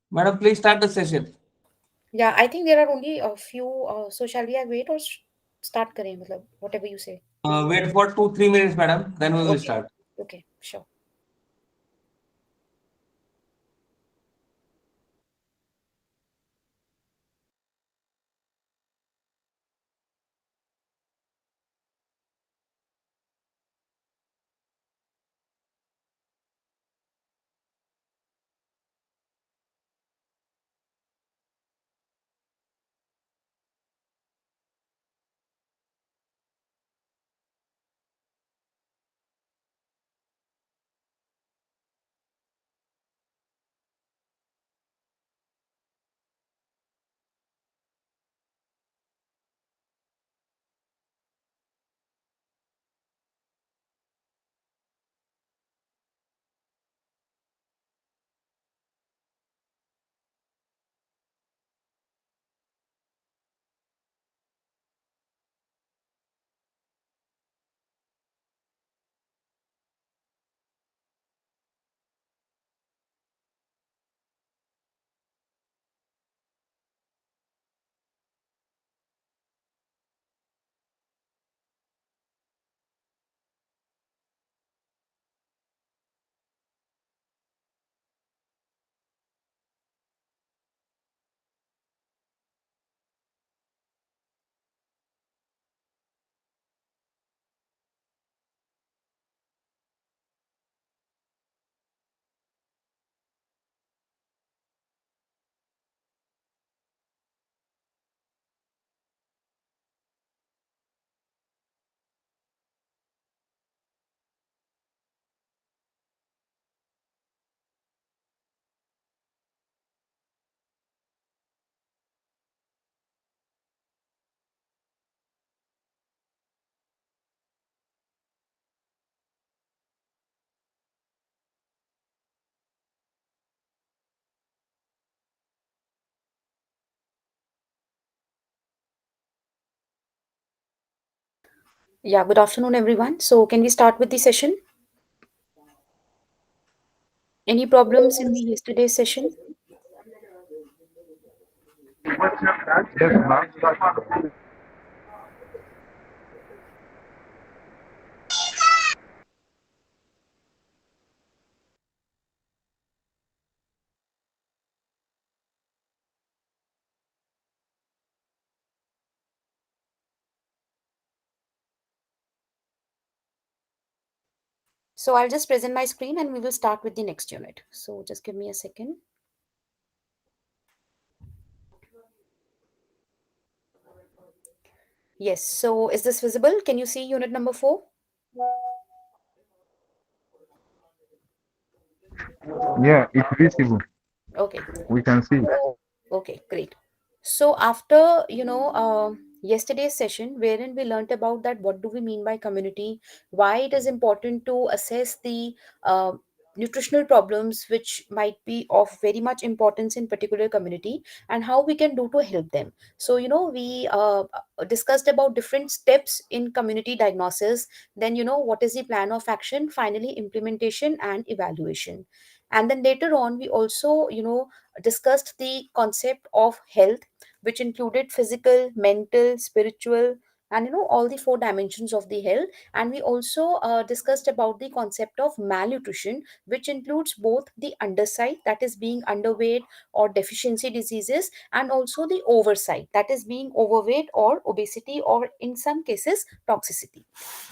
Madam, please start the session. Yeah, I think there are only a few. So shall we wait or start करें मतलब whatever you say. Wait for 2 3 minutes, madam. Then we will Okay, start. okay, sure. Yeah, good afternoon, everyone. So can we start with the session? Any problems in the yesterday's session? Yes, ma'am. So I'll just present my screen and we will start with the next unit. So just give me a second. Yes, so is this visible? Can you see unit number 4? Yeah, it's visible. Okay. We can see. Okay, great. So after, yesterday's session, wherein we learnt about that, what do we mean by community, why it is important to assess the uh, nutritional problems which might be of very much importance in particular community, and how we can do to help them. So, we discussed about different steps in community diagnosis, then, what is the plan of action, finally implementation and evaluation. And then later on, we also, discussed the concept of health, which included physical, mental, spiritual, and all the four dimensions of the health. And we also discussed about the concept of malnutrition, which includes both the undersight, that is being underweight or deficiency diseases, and also the oversight, that is being overweight or obesity, or in some cases toxicity.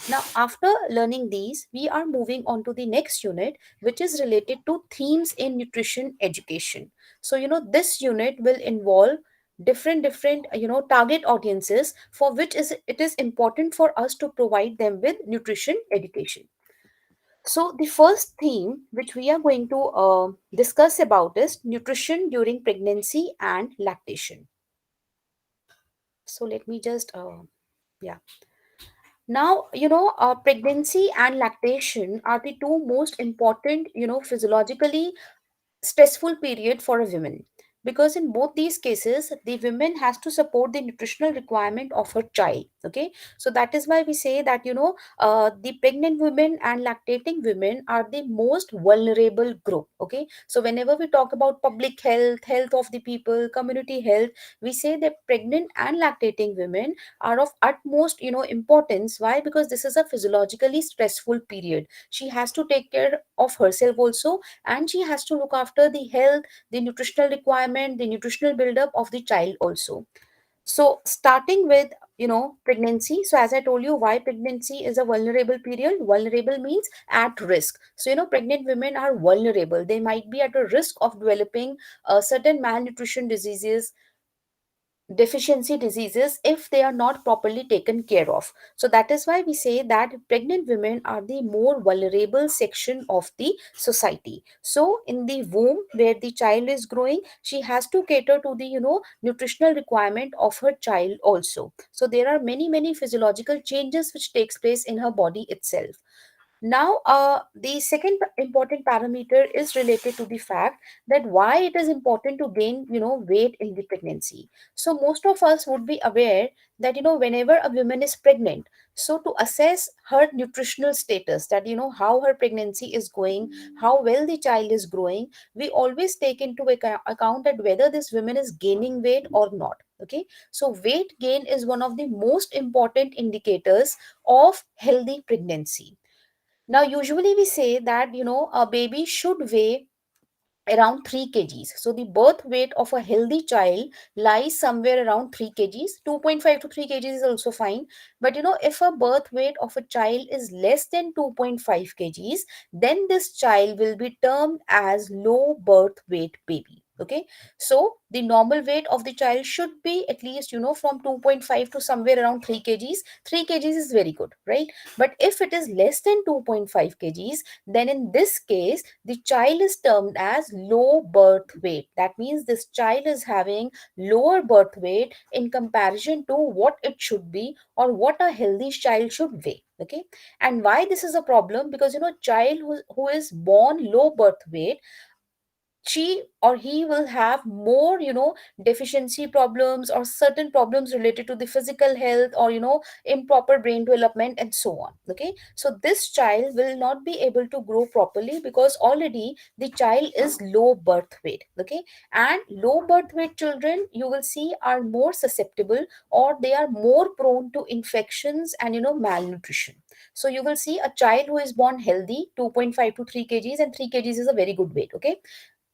Now, after learning these, we are moving on to the next unit, which is related to themes in nutrition education. So, this unit will involve different target audiences for which is it is important for us to provide them with nutrition education. So, the first theme which we are going to discuss about is nutrition during pregnancy and lactation. So, let me just yeah. Now, pregnancy and lactation are the two most important, physiologically stressful period for a woman, because in both these cases the women has to support the nutritional requirement of her child. Okay, so that is why we say that the pregnant women and lactating women are the most vulnerable group. Okay, so whenever we talk about public health, health of the people, community health, we say that pregnant and lactating women are of utmost importance. Why? Because this is a physiologically stressful period. She has to take care of herself also, and she has to look after the health, the nutritional requirement, the nutritional buildup of the child also. So starting with pregnancy. So as I told you, why pregnancy is a vulnerable period. Vulnerable means at risk. So pregnant women are vulnerable. They might be at a risk of developing certain malnutrition diseases, deficiency diseases, if they are not properly taken care of. So that is why we say that pregnant women are the more vulnerable section of the society. So in the womb where the child is growing, she has to cater to the nutritional requirement of her child also. So there are many physiological changes which takes place in her body itself. Now, the second important parameter is related to the fact that why it is important to gain, weight in the pregnancy. So most of us would be aware that, whenever a woman is pregnant, so to assess her nutritional status, that, how her pregnancy is going, how well the child is growing, we always take into account that whether this woman is gaining weight or not. Okay, so weight gain is one of the most important indicators of healthy pregnancy. Now, usually we say that, a baby should weigh around 3 kgs. So the birth weight of a healthy child lies somewhere around 3 kgs. 2.5 to 3 kgs is also fine. But if a birth weight of a child is less than 2.5 kgs, then this child will be termed as low birth weight baby. Okay, so the normal weight of the child should be at least from 2.5 to somewhere around 3 kgs. 3 kgs is very good, right? But if it is less than 2.5 kgs, then in this case the child is termed as low birth weight. That means this child is having lower birth weight in comparison to what it should be, or what a healthy child should weigh. Okay, and why this is a problem? Because child who is born low birth weight, she or he will have more deficiency problems or certain problems related to the physical health, or improper brain development and so on. Okay, so this child will not be able to grow properly because already the child is low birth weight. Okay, and low birth weight children, you will see, are more susceptible, or they are more prone to infections and malnutrition. So you will see a child who is born healthy, 2.5 to 3 kgs, and 3 kgs is a very good weight. Okay,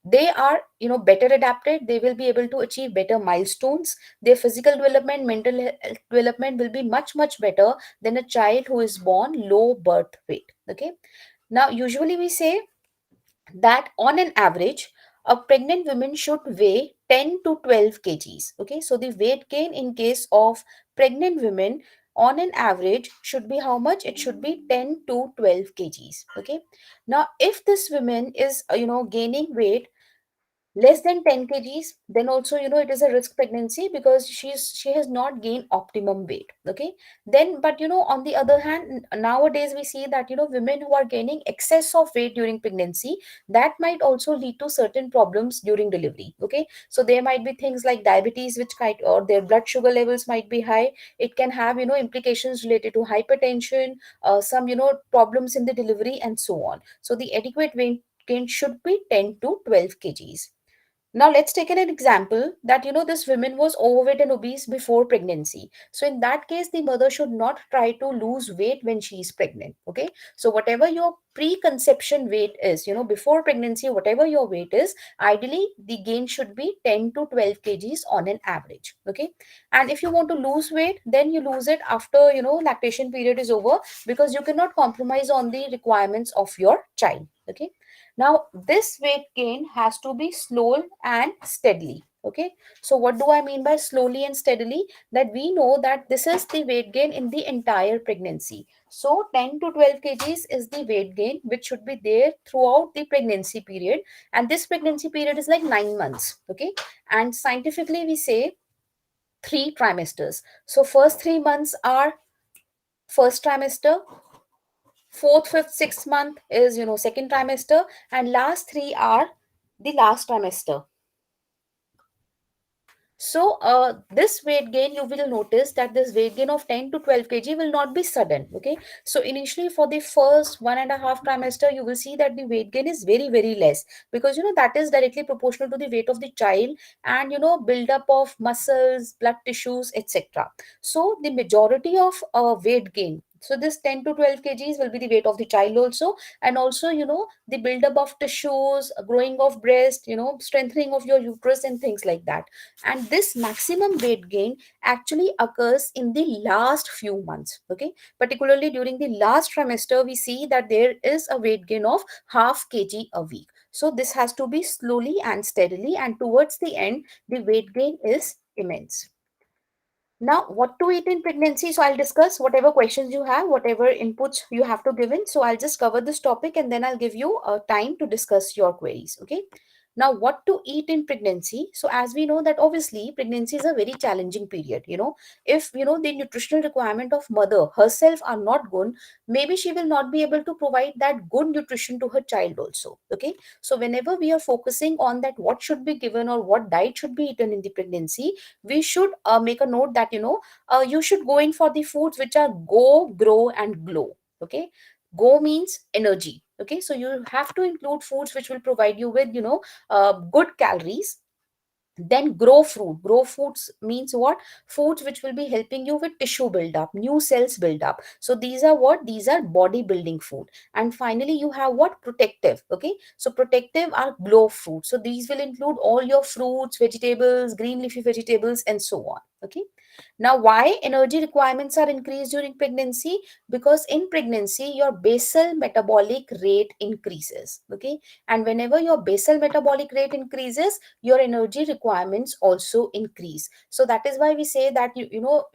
they are better adapted. They will be able to achieve better milestones. Their physical development, mental health development will be much better than a child who is born low birth weight. Okay, now usually we say that on an average a pregnant woman should weigh 10 to 12 kgs. Okay, so the weight gain in case of pregnant women on an average should be how much? It should be 10 to 12 kgs. Okay, now if this woman is gaining weight less than 10 kgs, then also it is a risk pregnancy, because she has not gained optimum weight. Okay, then but on the other hand, nowadays we see that women who are gaining excess of weight during pregnancy, that might also lead to certain problems during delivery. Okay, so there might be things like diabetes, which kind, or their blood sugar levels might be high. It can have implications related to hypertension, some problems in the delivery and so on. So the adequate weight gain should be 10 to 12 kgs. Now let's take an example that this woman was overweight and obese before pregnancy. So in that case, the mother should not try to lose weight when she is pregnant. Okay, so whatever your preconception weight is, before pregnancy, whatever your weight is, ideally the gain should be 10 to 12 kgs on an average. Okay, and if you want to lose weight, then you lose it after lactation period is over, because you cannot compromise on the requirements of your child. Okay, now this weight gain has to be slow and steadily. Okay, so what do I mean by slowly and steadily? That we know that this is the weight gain in the entire pregnancy. So 10 to 12 kgs is the weight gain which should be there throughout the pregnancy period, and this pregnancy period is like 9 months. Okay, and scientifically we say 3 trimesters. So first 3 months are first trimester, fourth, fifth, sixth month is second trimester, and last 3 are the last trimester. So this weight gain, you will notice that this weight gain of 10 to 12 kg will not be sudden. Okay, so initially for the first 1.5 trimester, you will see that the weight gain is very, very less, because that is directly proportional to the weight of the child, and build up of muscles, blood tissues, etc. So the majority of weight gain, so this 10 to 12 kgs will be the weight of the child also, and also the buildup of tissues, growing of breast, strengthening of your uterus and things like that. And this maximum weight gain actually occurs in the last few months. Okay, particularly during the last trimester, we see that there is a weight gain of half kg a week. So this has to be slowly and steadily, and towards the end the weight gain is immense. Now, what to eat in pregnancy? So I'll discuss whatever questions you have, whatever inputs you have to give in. So I'll just cover this topic, and then I'll give you time to discuss your queries. Okay. Now, what to eat in pregnancy? So as we know that obviously pregnancy is a very challenging period. If the nutritional requirement of mother herself are not good, maybe she will not be able to provide that good nutrition to her child also. Okay. So whenever we are focusing on that, what should be given or what diet should be eaten in the pregnancy, we should make a note that you should go in for the foods which are go, grow and glow. Okay, go means energy. Okay, so you have to include foods which will provide you with good calories. Then grow foods means what? Foods which will be helping you with tissue buildup, new cells build up. So these are what? These are body building food. And finally you have what? Protective. Okay, so protective are glow food. So these will include all your fruits, vegetables, green leafy vegetables and so on. Okay, now why energy requirements are increased during pregnancy? Because in pregnancy your basal metabolic rate increases. Okay, and whenever your basal metabolic rate increases, your energy requirements also increase. So that is why we say that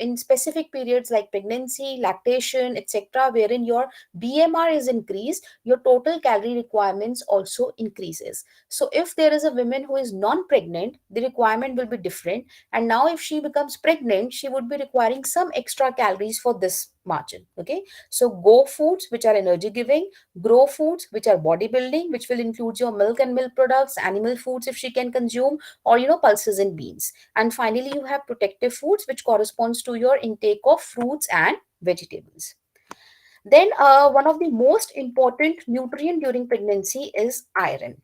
in specific periods like pregnancy, lactation, etc., wherein your BMR is increased, your total calorie requirements also increases. So if there is a woman who is non-pregnant, the requirement will be different, and now if she becomes pregnant, she would be requiring some extra calories for this margin. Okay, so go foods which are energy giving, grow foods which are bodybuilding, which will include your milk and milk products, animal foods if she can consume, or pulses and beans. And finally you have protective foods which corresponds to your intake of fruits and vegetables. Then one of the most important nutrient during pregnancy is iron.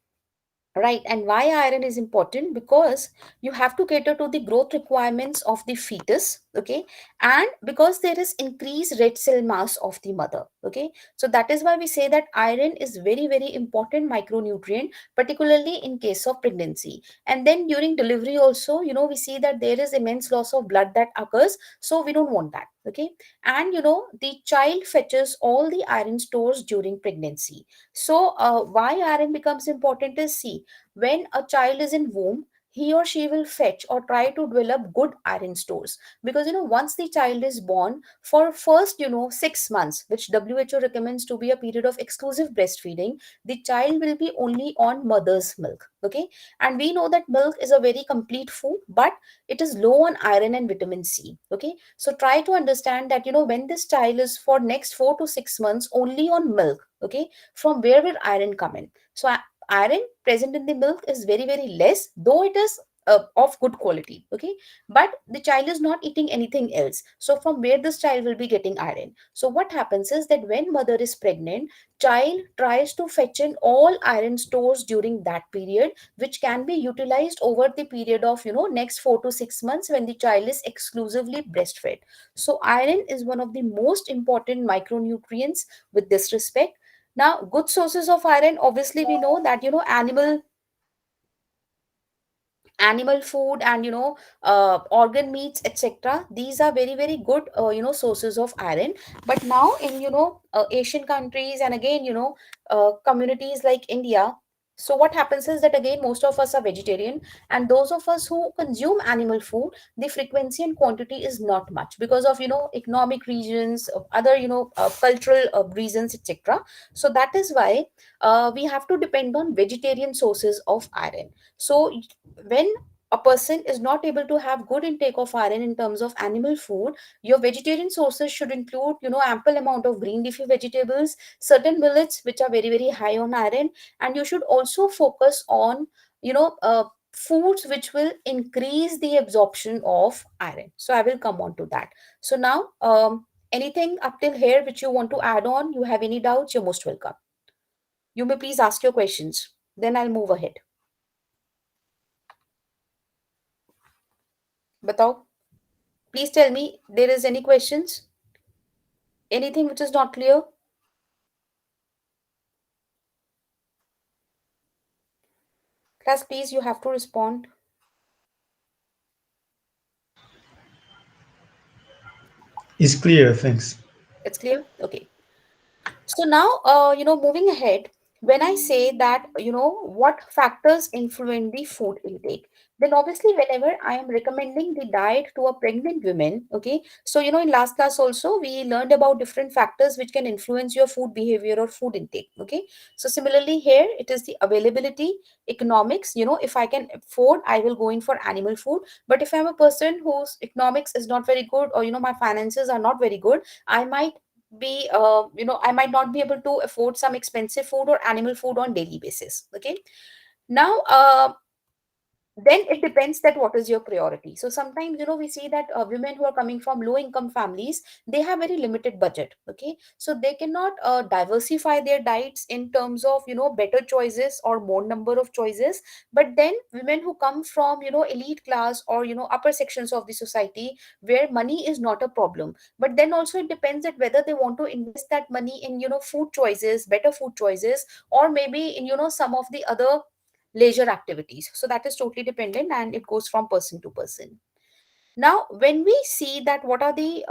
Right, and why iron is important? Because you have to cater to the growth requirements of the fetus. Okay, and because there is increased red cell mass of the mother. Okay, so that is why we say that iron is very, very important micronutrient, particularly in case of pregnancy. And then during delivery also, we see that there is immense loss of blood that occurs, so we don't want that. Okay, and the child fetches all the iron stores during pregnancy. So why iron becomes important is, see, when a child is in womb, he or she will fetch or try to develop good iron stores, because once the child is born, for first 6 months, which WHO recommends to be a period of exclusive breastfeeding, the child will be only on mother's milk. Okay, and we know that milk is a very complete food, but it is low on iron and vitamin C. Okay, so try to understand that when this child is for next 4 to 6 months only on milk. Okay, from where will iron come in? So iron present in the milk is very, very less, though it is of good quality. Okay, but the child is not eating anything else, so from where this child will be getting iron? So what happens is that when mother is pregnant, child tries to fetch in all iron stores during that period, which can be utilized over the period of next 4 to 6 months when the child is exclusively breastfed. So iron is one of the most important micronutrients with this respect. Now, good sources of iron, obviously we know that animal food and organ meats, etc., these are very, very good sources of iron. But now in Asian countries, and again communities like India, so what happens is that again most of us are vegetarian, and those of us who consume animal food, the frequency and quantity is not much because of economic reasons, of other cultural reasons, etc. So that is why we have to depend on vegetarian sources of iron. So when a person is not able to have good intake of iron in terms of animal food, your vegetarian sources should include ample amount of green leafy vegetables, certain millets which are very, very high on iron, and you should also focus on you know uh, foods which will increase the absorption of iron. So I will come on to that. So now, anything up till here which you want to add on? You have any doubts? You're most welcome. You may please ask your questions. Then I'll move ahead. Batao, please tell me there is any questions? Anything which is not clear? Class, please, you have to respond. It's clear, thanks. It's clear? Okay. So now, moving ahead, when I say that, what factors influence the food intake, then obviously, whenever I am recommending the diet to a pregnant woman, okay, so, in last class also, we learned about different factors which can influence your food behavior or food intake, okay. So, similarly, here it is the availability, economics, if I can afford, I will go in for animal food. But if I'm a person whose economics is not very good, or, my finances are not very good, I might be I might not be able to afford some expensive food or animal food on daily basis, okay. Now, then it depends that what is your priority. So sometimes, we see that women who are coming from low income families, they have very limited budget, okay. So they cannot diversify their diets in terms of, better choices or more number of choices. But then women who come from, elite class or, upper sections of the society, where money is not a problem, but then also it depends that whether they want to invest that money in, food choices, better food choices, or maybe in, some of the other leisure activities. So that is totally dependent, and it goes from person to person. Now, when we see that what are the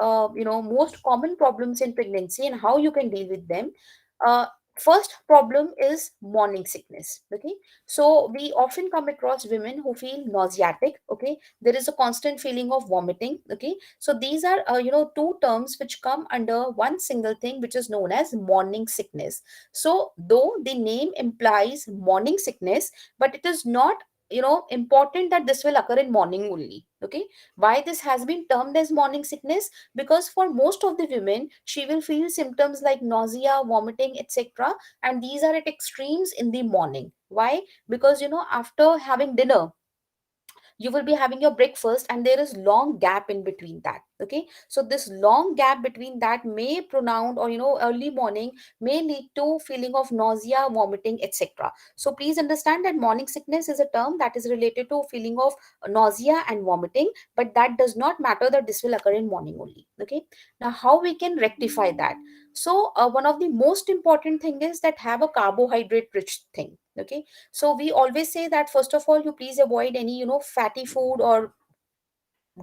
most common problems in pregnancy and how you can deal with them, uh, first problem is morning sickness. Okay, so we often come across women who feel nauseatic. Okay, there is a constant feeling of vomiting. Okay, so these are two terms which come under one single thing, which is known as morning sickness. So though the name implies morning sickness, but it is not important that this will occur in morning only. Okay, why this has been termed as morning sickness? Because for most of the women, she will feel symptoms like nausea, vomiting, etc. And these are at extremes in the morning. Why? Because after having dinner, you will be having your breakfast, and there is long gap in between that. Okay, so this long gap between that may pronounce, or early morning may lead to feeling of nausea, vomiting, etc. So please understand that morning sickness is a term that is related to feeling of nausea and vomiting, but that does not matter that this will occur in morning only. Okay, now how we can rectify that? So one of the most important thing is that have a carbohydrate rich thing. Okay, so we always say that first of all, you please avoid any fatty food or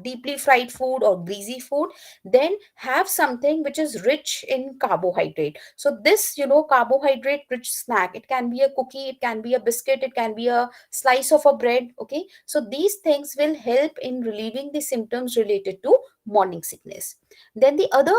deeply fried food or greasy food. Then have something which is rich in carbohydrate. So this carbohydrate rich snack, it can be a cookie, it can be a biscuit, it can be a slice of a bread. Okay, so these things will help in relieving the symptoms related to morning sickness. Then the other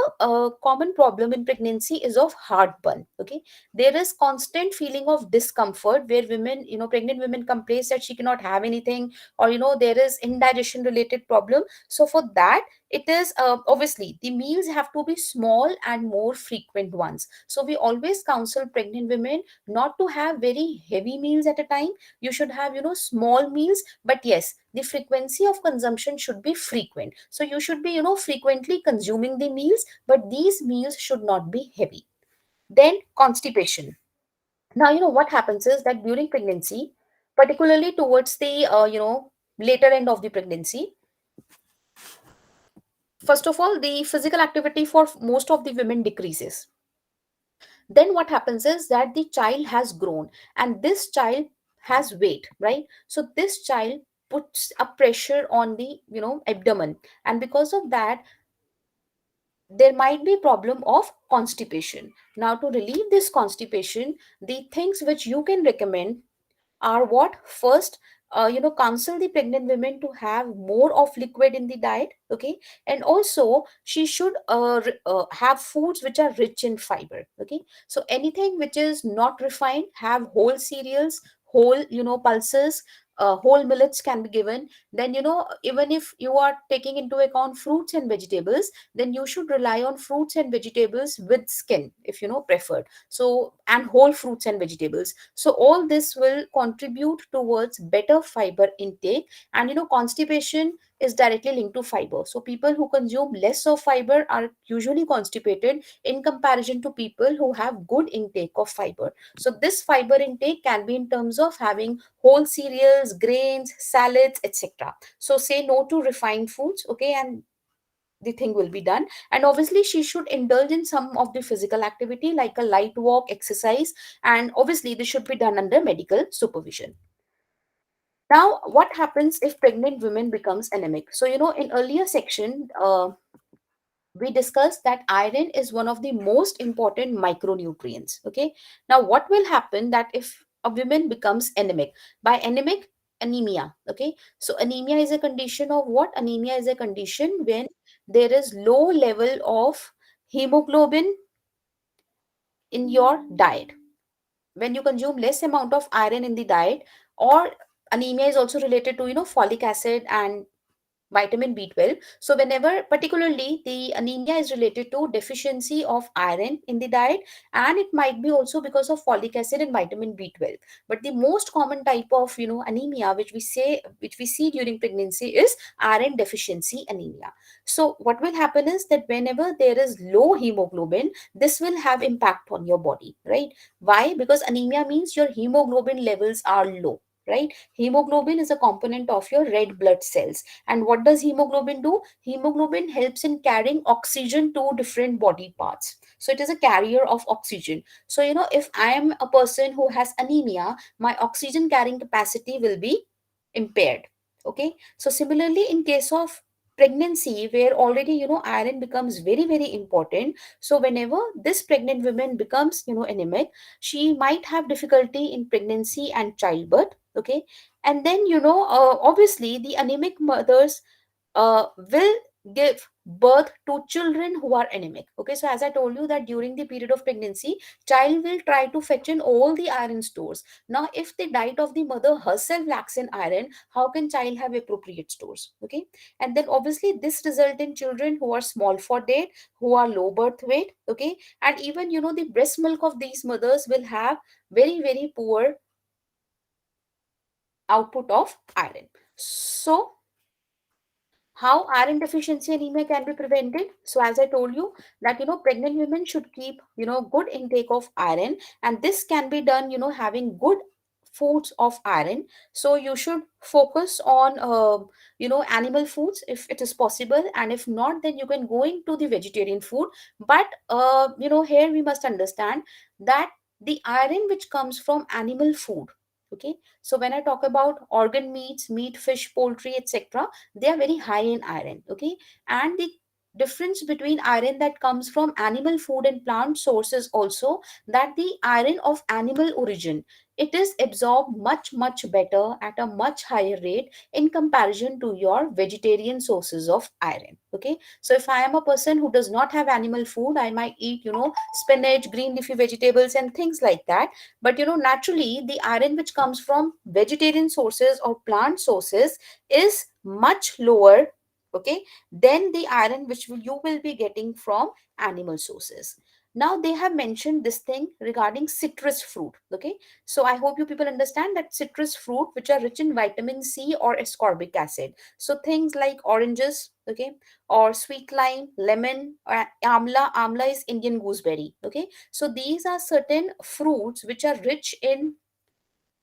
common problem in pregnancy is of heartburn. Okay, there is constant feeling of discomfort where women, pregnant women complains that she cannot have anything, or there is indigestion related problem. So for that, it is obviously the meals have to be small and more frequent ones. So we always counsel pregnant women not to have very heavy meals at a time. You should have small meals, but yes, the frequency of consumption should be frequent. So you should be frequently consuming the meals, but these meals should not be heavy. Then constipation. Now, what happens is that during pregnancy, particularly towards the later end of the pregnancy, first of all, the physical activity for most of the women decreases. Then what happens is that the child has grown, and this child has weight, right? So this child puts a pressure on the abdomen, and because of that, there might be problem of constipation. Now, to relieve this constipation, the things which you can recommend are what? First, counsel the pregnant women to have more of liquid in the diet. Okay, and also she should have foods which are rich in fiber. Okay, so anything which is not refined, have whole cereals, whole pulses, whole millets can be given. Then, even if you are taking into account fruits and vegetables, then you should rely on fruits and vegetables with skin, if preferred. So, and whole fruits and vegetables. So all this will contribute towards better fiber intake. And constipation is directly linked to fiber. So people who consume less of fiber are usually constipated in comparison to people who have good intake of fiber. So this fiber intake can be in terms of having whole cereals, grains, salads, etc. So say no to refined foods, okay, and the thing will be done. And obviously she should indulge in some of the physical activity like a light walk, exercise, and obviously this should be done under medical supervision. Now, what happens if pregnant women becomes anemic? So, in earlier section, we discussed that iron is one of the most important micronutrients. Okay. Now, what will happen that if a woman becomes anemic? By anemic, anemia. Okay. So, anemia is a condition of what? Anemia is a condition when there is low level of hemoglobin in your diet. When you consume less amount of iron in the diet, or anemia is also related to folic acid and vitamin B12. So whenever, particularly, the anemia is related to deficiency of iron in the diet, and it might be also because of folic acid and vitamin B12. But the most common type of anemia which we see during pregnancy is iron deficiency anemia. So what will happen is that whenever there is low hemoglobin, this will have impact on your body, right? Why? Because anemia means your hemoglobin levels are low, right? Hemoglobin is a component of your red blood cells. And what does hemoglobin do? Hemoglobin helps in carrying oxygen to different body parts. So it is a carrier of oxygen. So, if I am a person who has anemia, my oxygen carrying capacity will be impaired. Okay. So similarly, in case of pregnancy, where already, iron becomes very, very important. So whenever this pregnant woman becomes, anemic, she might have difficulty in pregnancy and childbirth. Okay. And then, obviously the anemic mothers will give birth to children who are anemic. Okay, so as I told you that during the period of pregnancy, child will try to fetch in all the iron stores. Now if the diet of the mother herself lacks in iron, how can child have appropriate stores? Okay. And then obviously this result in children who are small for date, who are low birth weight. Okay. And even the breast milk of these mothers will have very, very poor output of iron. So how iron deficiency anemia can be prevented? So as I told you that pregnant women should keep good intake of iron, and this can be done having good foods of iron. So you should focus on animal foods if it is possible, and if not, then you can go into the vegetarian food. But here we must understand that the iron which comes from animal food, okay, so when I talk about organ meats, meat, fish, poultry, etc., they are very high in iron. Okay. And the difference between iron that comes from animal food and plant sources also, that the iron of animal origin, it is absorbed much, much better at a much higher rate in comparison to your vegetarian sources of iron. Okay. So if I am a person who does not have animal food, I might eat spinach, green leafy vegetables and things like that. But naturally the iron which comes from vegetarian sources or plant sources is much lower, okay, than the iron which you will be getting from animal sources. Now they have mentioned this thing regarding citrus fruit. Okay. So I hope you people understand that citrus fruit which are rich in vitamin C or ascorbic acid, so things like oranges, okay, or sweet lime, lemon, amla is Indian gooseberry. Okay. So these are certain fruits which are rich in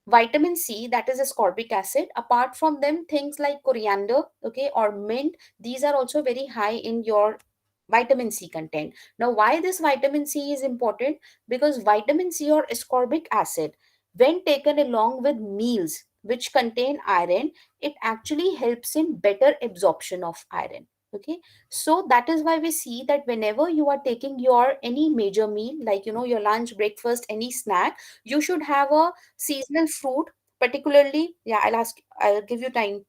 vitamin C, that is ascorbic acid. Apart from them, things like coriander, okay, or mint, these are also very high in your vitamin C content. Now why this vitamin C is important? Because vitamin C or ascorbic acid, when taken along with meals which contain iron, it actually helps in better absorption of iron. Okay. So that is why we see that whenever you are taking your any major meal, like your lunch, breakfast, any snack, you should have a seasonal fruit. Particularly, yeah, I'll give you time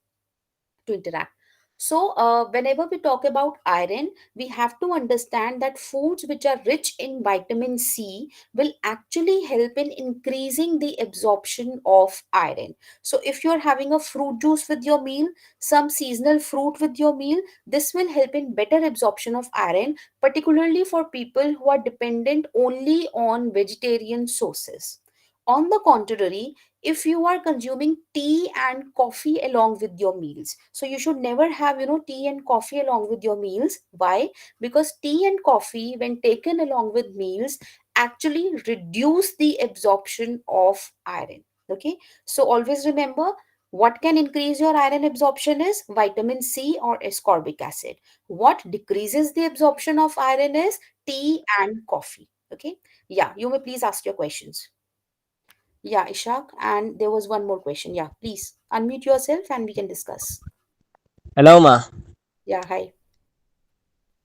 to interact. So, whenever we talk about iron, we have to understand that foods which are rich in vitamin C will actually help in increasing the absorption of iron. So, if you're having a fruit juice with your meal, some seasonal fruit with your meal, this will help in better absorption of iron, particularly for people who are dependent only on vegetarian sources. On the contrary, if you are consuming tea and coffee along with your meals, so you should never have tea and coffee along with your meals. Why? Because tea and coffee when taken along with meals actually reduce the absorption of iron. Okay, so always remember, what can increase your iron absorption is vitamin C or ascorbic acid. What decreases the absorption of iron is tea and coffee. Okay, yeah, you may please ask your questions. Yeah, Ishak. And there was one more question. Yeah, please unmute yourself and we can discuss. Hello, ma. Yeah, hi.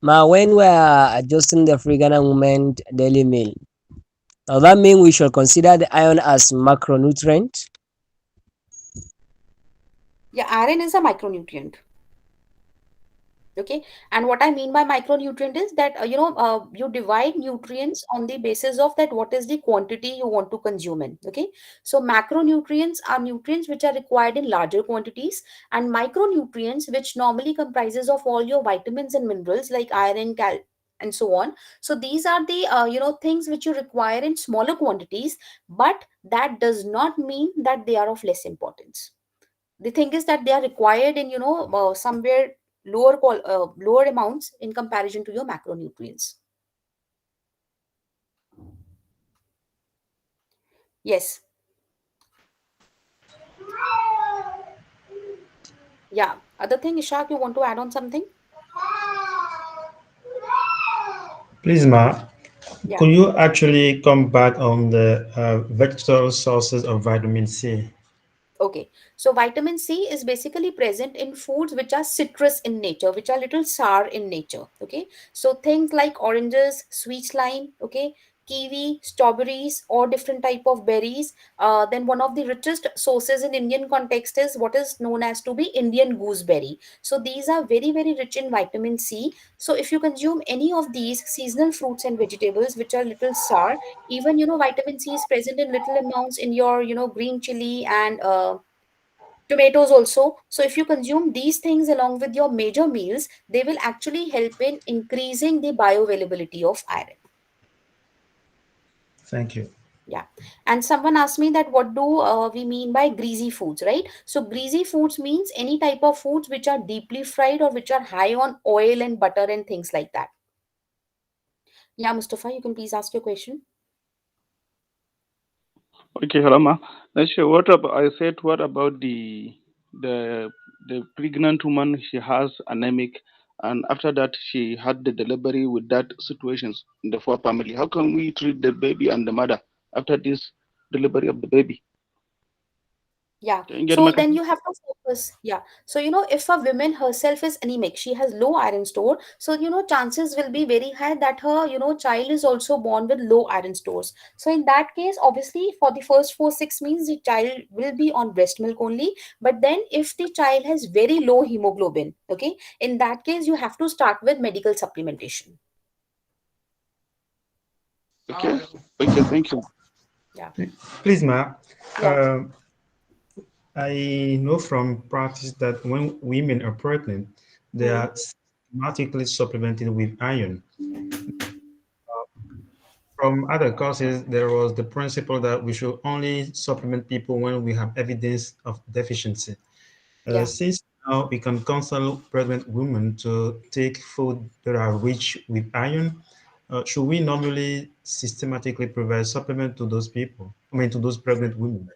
Ma, when we are adjusting the African women daily meal, does that mean we should consider the iron as macronutrient? Yeah, iron is a micronutrient. Okay, and what I mean by micronutrient is that you divide nutrients on the basis of that what is the quantity you want to consume in. Okay, so macronutrients are nutrients which are required in larger quantities, and micronutrients which normally comprises of all your vitamins and minerals like iron, and so on. So these are the things which you require in smaller quantities, but that does not mean that they are of less importance. The thing is that they are required in somewhere lower amounts in comparison to your macronutrients. Yes. Yeah, other thing, Ishak, you want to add on something? Please, Ma, Yeah. could you actually come back on the vegetable sources of vitamin C? Okay, so vitamin C is basically present in foods which are citrus in nature, which are little sour in nature. Okay, so things like oranges, sweet lime, okay, kiwi, strawberries, or different type of berries. Then one of the richest sources in Indian context is what is known as to be Indian gooseberry. So these are very rich in vitamin C. So if you consume any of these seasonal fruits and vegetables which are little sour, even vitamin C is present in little amounts in your green chili and tomatoes also. So if you consume these things along with your major meals, they will actually help in increasing the bioavailability of iron. Thank you. Yeah. And someone asked me that what do we mean by greasy foods, right? So greasy foods means any type of foods which are deeply fried or which are high on oil and butter and things like that. Yeah, Mustafa, you can please ask your question. Okay, hello, ma. Actually, what about, I said, what about the the pregnant woman? She has anemic, and after that, she had the delivery with that situations in the four family. How can we treat the baby and the mother after this delivery of the baby? Yeah. Can you get my So then question? you have to focus. Yeah. So, if a woman herself is anemic, she has low iron store. So, chances will be very high that her, child is also born with low iron stores. So, in that case, obviously, for the first 4 6 means the child will be on breast milk only. But then, if the child has very low hemoglobin, okay, in that case, you have to start with medical supplementation. Okay, okay, thank you. Yeah. Please, Ma, Yeah. uh, I know from practice that when women are pregnant, they Hmm. are systematically supplemented with iron. From other courses, there was the principle that we should only supplement people when we have evidence of deficiency. Yeah. Since now we can counsel pregnant women to take food that are rich with iron, should we normally systematically provide supplement to those people? I mean, to those pregnant women.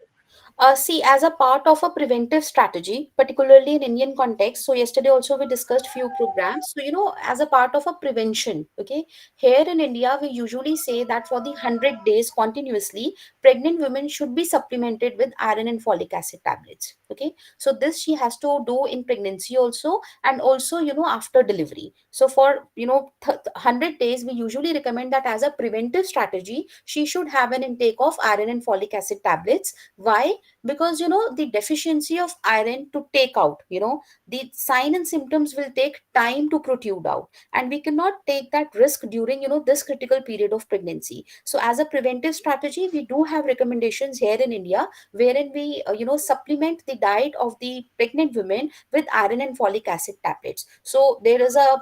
See, as a part of a preventive strategy, particularly in Indian context. So yesterday also we discussed few programs. So as a part of a prevention, okay, here in India we usually say that for the 100 days continuously, pregnant women should be supplemented with iron and folic acid tablets. Okay, so this she has to do in pregnancy also, and also after delivery. So for 100 days, we usually recommend that as a preventive strategy, she should have an intake of iron and folic acid tablets. Why? Because the deficiency of iron to take out, the sign and symptoms will take time to protrude out, and we cannot take that risk during this critical period of pregnancy. So as a preventive strategy, we do have recommendations here in India, wherein we supplement the diet of the pregnant women with iron and folic acid tablets. So there is a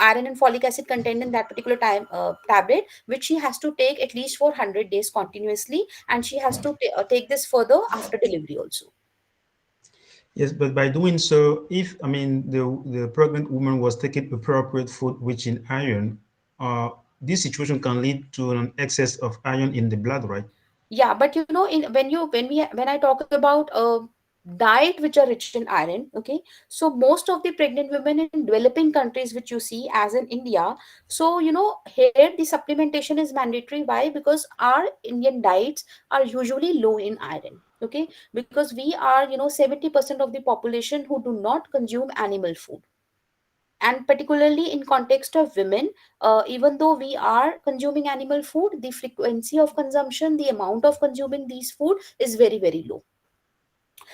iron and folic acid contained in that particular time tablet, which she has to take at least for 100 days continuously, and she has to take this further after delivery also. Yes, but by doing so, if I mean the pregnant woman was taking appropriate food rich in iron, this situation can lead to an excess of iron in the blood, right? Yeah, but in when I talk about diet which are rich in iron, okay, so most of the pregnant women in developing countries which you see as in India, so here the supplementation is mandatory. Why? Because our Indian diets are usually low in iron, okay, because we are 70% of the population who do not consume animal food. And particularly in context of women, even though we are consuming animal food, the frequency of consumption, the amount of consuming these food is very very low.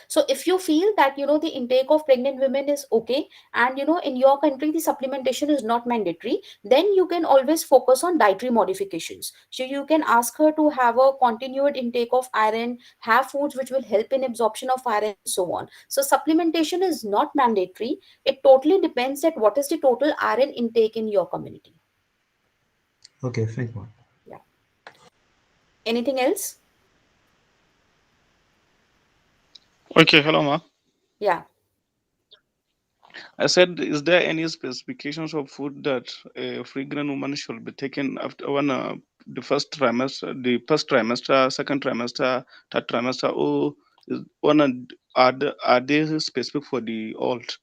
So if you feel that the intake of pregnant women is okay, and in your country the supplementation is not mandatory, then you can always focus on dietary modifications. So you can ask her to have a continued intake of iron, have foods which will help in absorption of iron, and so on. So supplementation is not mandatory. It totally depends at what is the total iron intake in your community. Okay, thank you. Yeah. Anything else? Okay, hello, ma. Yeah. I said, is there any specifications of food that a pregnant woman should be taking after the first trimester, second trimester, third trimester, or are they specific for the old? Do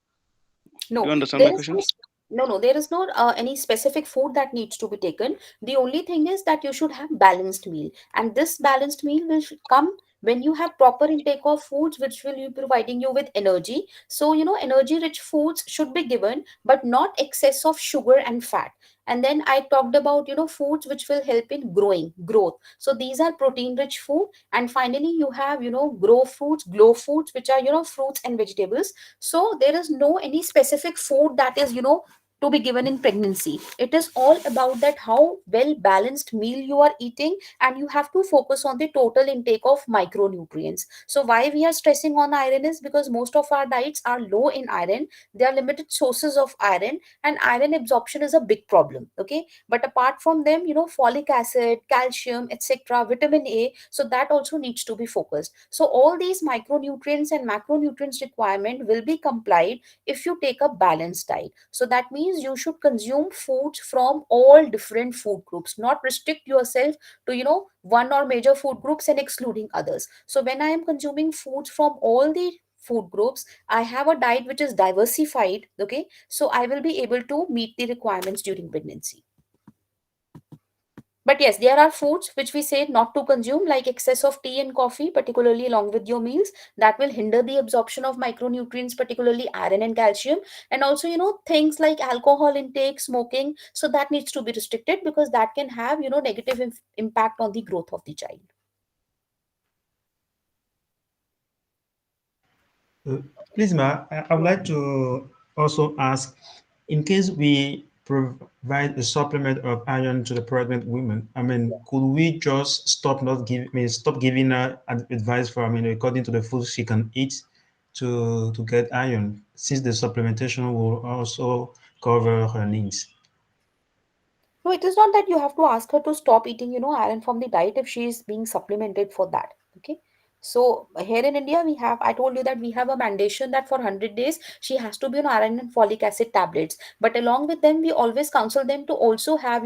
you No, understand my there is question? no, there is not any specific food that needs to be taken. The only thing is that you should have balanced meal, and this balanced meal will come when you have proper intake of foods which will be providing you with energy. So energy rich foods should be given, but not excess of sugar and fat. And then I talked about foods which will help in growth. So these are protein rich food. And finally you have glow foods, which are fruits and vegetables. So there is no any specific food that is to be given in pregnancy. It is all about that how well balanced meal you are eating, and you have to focus on the total intake of micronutrients. So why we are stressing on iron is because most of our diets are low in iron. There are limited sources of iron, and iron absorption is a big problem, okay. But apart from them, folic acid, calcium, etc., vitamin A, so that also needs to be focused. So all these micronutrients and macronutrients requirement will be complied if you take a balanced diet. So that means you should consume foods from all different food groups, not restrict yourself to one or major food groups and excluding others. So when I am consuming foods from all the food groups, I have a diet which is diversified, okay, so I will be able to meet the requirements during pregnancy. But yes, there are foods which we say not to consume, like excess of tea and coffee, particularly along with your meals, that will hinder the absorption of micronutrients, particularly iron and calcium. And also, things like alcohol intake, smoking, so that needs to be restricted because that can have, negative impact on the growth of the child. Please, ma, I would like to also ask, in case we provide a supplement of iron to the pregnant women, I mean, could we just stop giving her advice for, I mean, according to the food she can eat to get iron, since the supplementation will also cover her needs? No, it is not that you have to ask her to stop eating, iron from the diet if she is being supplemented for that. Okay. So here in India, I told you that we have a mandation that for 100 days, she has to be on iron and folic acid tablets. But along with them, we always counsel them to also have,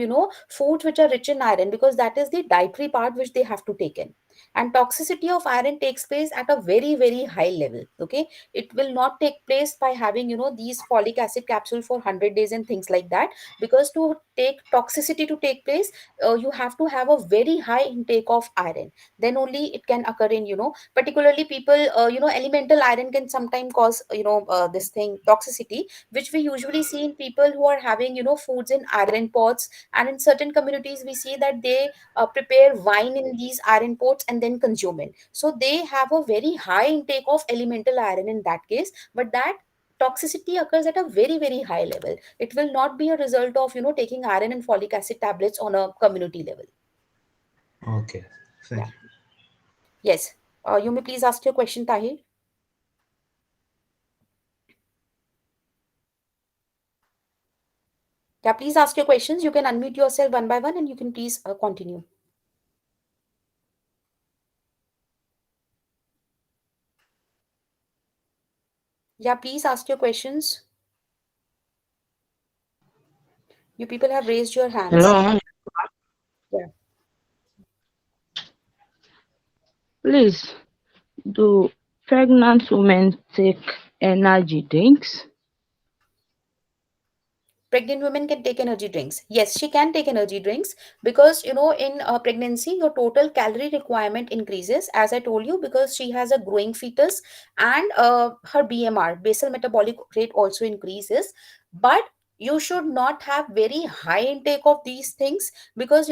foods which are rich in iron, because that is the dietary part which they have to take in. And toxicity of iron takes place at a very, very high level. Okay. It will not take place by having, these folic acid capsule for 100 days and things like that, because to take toxicity to take place, you have to have a very high intake of iron. Then only it can occur in particularly people, elemental iron can sometimes cause this thing toxicity, which we usually see in people who are having foods in iron pots. And in certain communities we see that they prepare wine in these iron pots and then consume it. So they have a very high intake of elemental iron in that case, but that toxicity occurs at a very, very high level. It will not be a result of, taking iron and folic acid tablets on a community level. Okay, thank Yeah. you. Yes. You may please ask your question, Tahir. Yeah, please ask your questions. You can unmute yourself one by one and you can please continue. Yeah, please ask your questions. You people have raised your hands. Hello, Yeah. please, do pregnant women take energy drinks? Pregnant women can take energy drinks. Yes, she can take energy drinks because, in pregnancy, your total calorie requirement increases, as I told you, because she has a growing fetus, and her BMR, basal metabolic rate, also increases. But you should not have very high intake of these things because,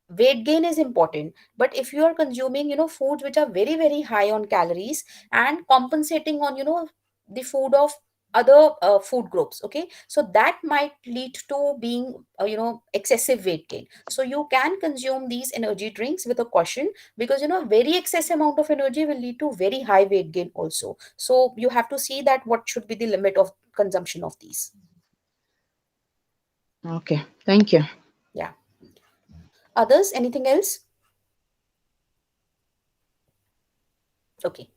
weight gain is important. But if you are consuming, foods which are very, very high on calories and compensating on, the food of other food groups, okay, so that might lead to being excessive weight gain. So you can consume these energy drinks with a caution, because very excess amount of energy will lead to very high weight gain also. So you have to see that what should be the limit of consumption of these. Okay, thank you. Yeah. Others, anything else? Okay.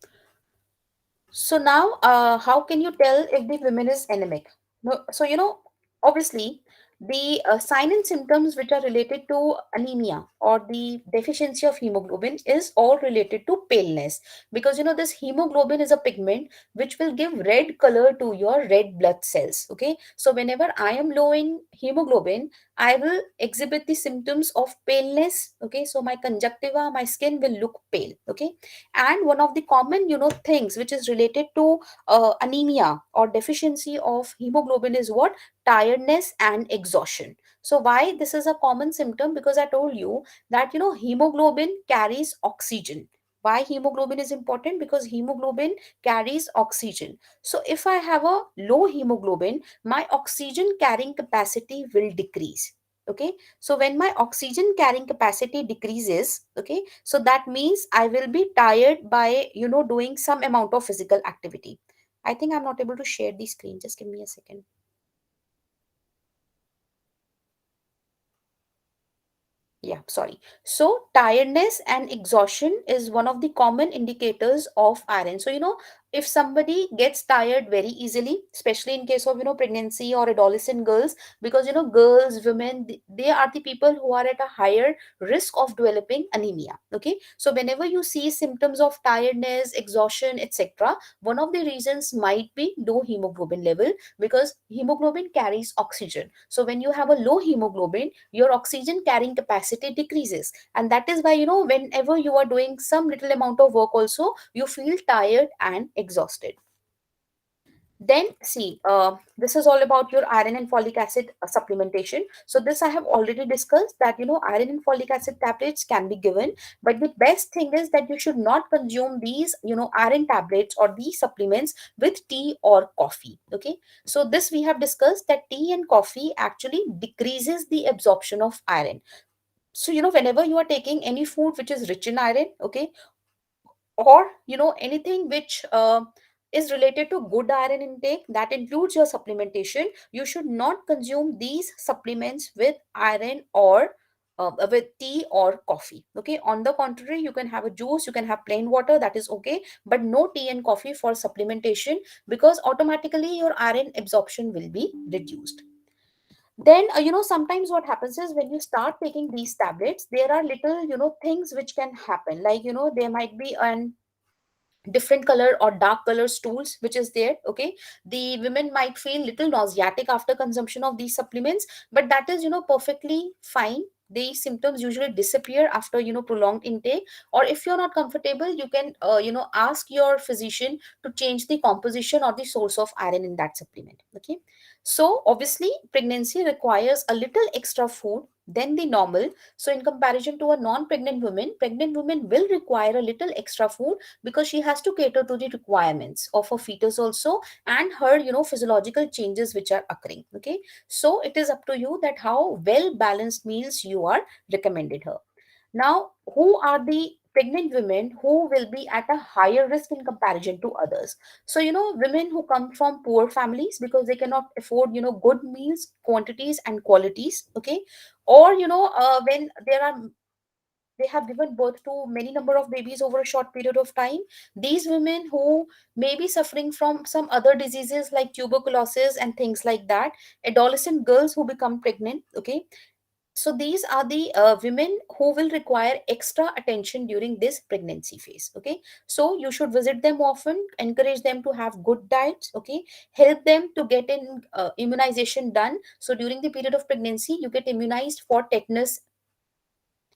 So now, how can you tell if the women is anemic? No, so obviously, the sign and symptoms which are related to anemia or the deficiency of hemoglobin is all related to paleness, because this hemoglobin is a pigment which will give red color to your red blood cells. Okay, so whenever I am low in hemoglobin, I will exhibit the symptoms of paleness. Okay, so my conjunctiva, my skin will look pale. Okay, and one of the common things which is related to anemia or deficiency of hemoglobin is what? Tiredness and exhaustion. So why this is a common symptom? Because I told you that hemoglobin carries oxygen. Why hemoglobin is important? Because hemoglobin carries oxygen. So if I have a low hemoglobin, my oxygen carrying capacity will decrease. Okay, so when my oxygen carrying capacity decreases, okay, so that means I will be tired by doing some amount of physical activity. I think I'm not able to share the screen. Just give me a second. Yeah, sorry. So tiredness and exhaustion is one of the common indicators of iron. So if somebody gets tired very easily, especially in case of pregnancy or adolescent girls, because girls, women, they are the people who are at a higher risk of developing anemia. Okay, so whenever you see symptoms of tiredness, exhaustion, etc., one of the reasons might be low hemoglobin level, because hemoglobin carries oxygen. So when you have a low hemoglobin, your oxygen carrying capacity decreases, and that is why whenever you are doing some little amount of work also, you feel tired and exhausted. Then see, this is all about your iron and folic acid supplementation. So this I have already discussed, that iron and folic acid tablets can be given, but the best thing is that you should not consume these iron tablets or these supplements with tea or coffee. Okay, so this we have discussed, that tea and coffee actually decreases the absorption of iron. So whenever you are taking any food which is rich in iron, okay, or anything which is related to good iron intake, that includes your supplementation, you should not consume these supplements with iron or with tea or coffee. Okay, on the contrary, you can have a juice, you can have plain water, that is okay, but no tea and coffee for supplementation, because automatically your iron absorption will be reduced. Then sometimes what happens is, when you start taking these tablets, there are little things which can happen, like there might be an different color or dark color stools which is there. Okay, the women might feel little nauseatic after consumption of these supplements, but that is perfectly fine. The symptoms usually disappear after prolonged intake, or if you're not comfortable, you can ask your physician to change the composition or the source of iron in that supplement. Okay, So obviously pregnancy requires a little extra food than the normal. So in comparison to a non-pregnant woman, pregnant woman will require a little extra food because she has to cater to the requirements of a fetus also, and her, physiological changes which are occurring. Okay, so it is up to you that how well balanced meals you are recommended her. Now, who are the pregnant women who will be at a higher risk in comparison to others? So, women who come from poor families because they cannot afford, good meals, quantities, and qualities. Okay, or when they have given birth to many number of babies over a short period of time. These women who may be suffering from some other diseases like tuberculosis and things like that. Adolescent girls who become pregnant. Okay, so these are the women who will require extra attention during this pregnancy phase. Okay, so you should visit them often, encourage them to have good diets. Okay, help them to get in immunization done. So during the period of pregnancy you get immunized for tetanus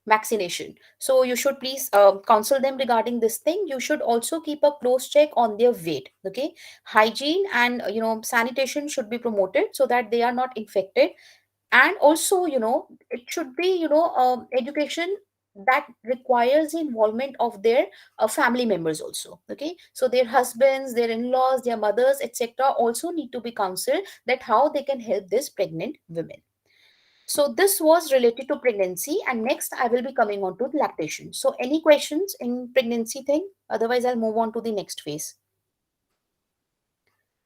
vaccination. So you should please counsel them regarding this thing. You should also keep a close check on their weight. Okay, hygiene and sanitation should be promoted so that they are not infected. And also it should be education that requires the involvement of their family members also. Okay, so their husbands, their in-laws, their mothers, etc., also need to be counseled that how they can help this pregnant women. So this was related to pregnancy, and next I will be coming on to lactation. So any questions in pregnancy thing? Otherwise I'll move on to the next phase.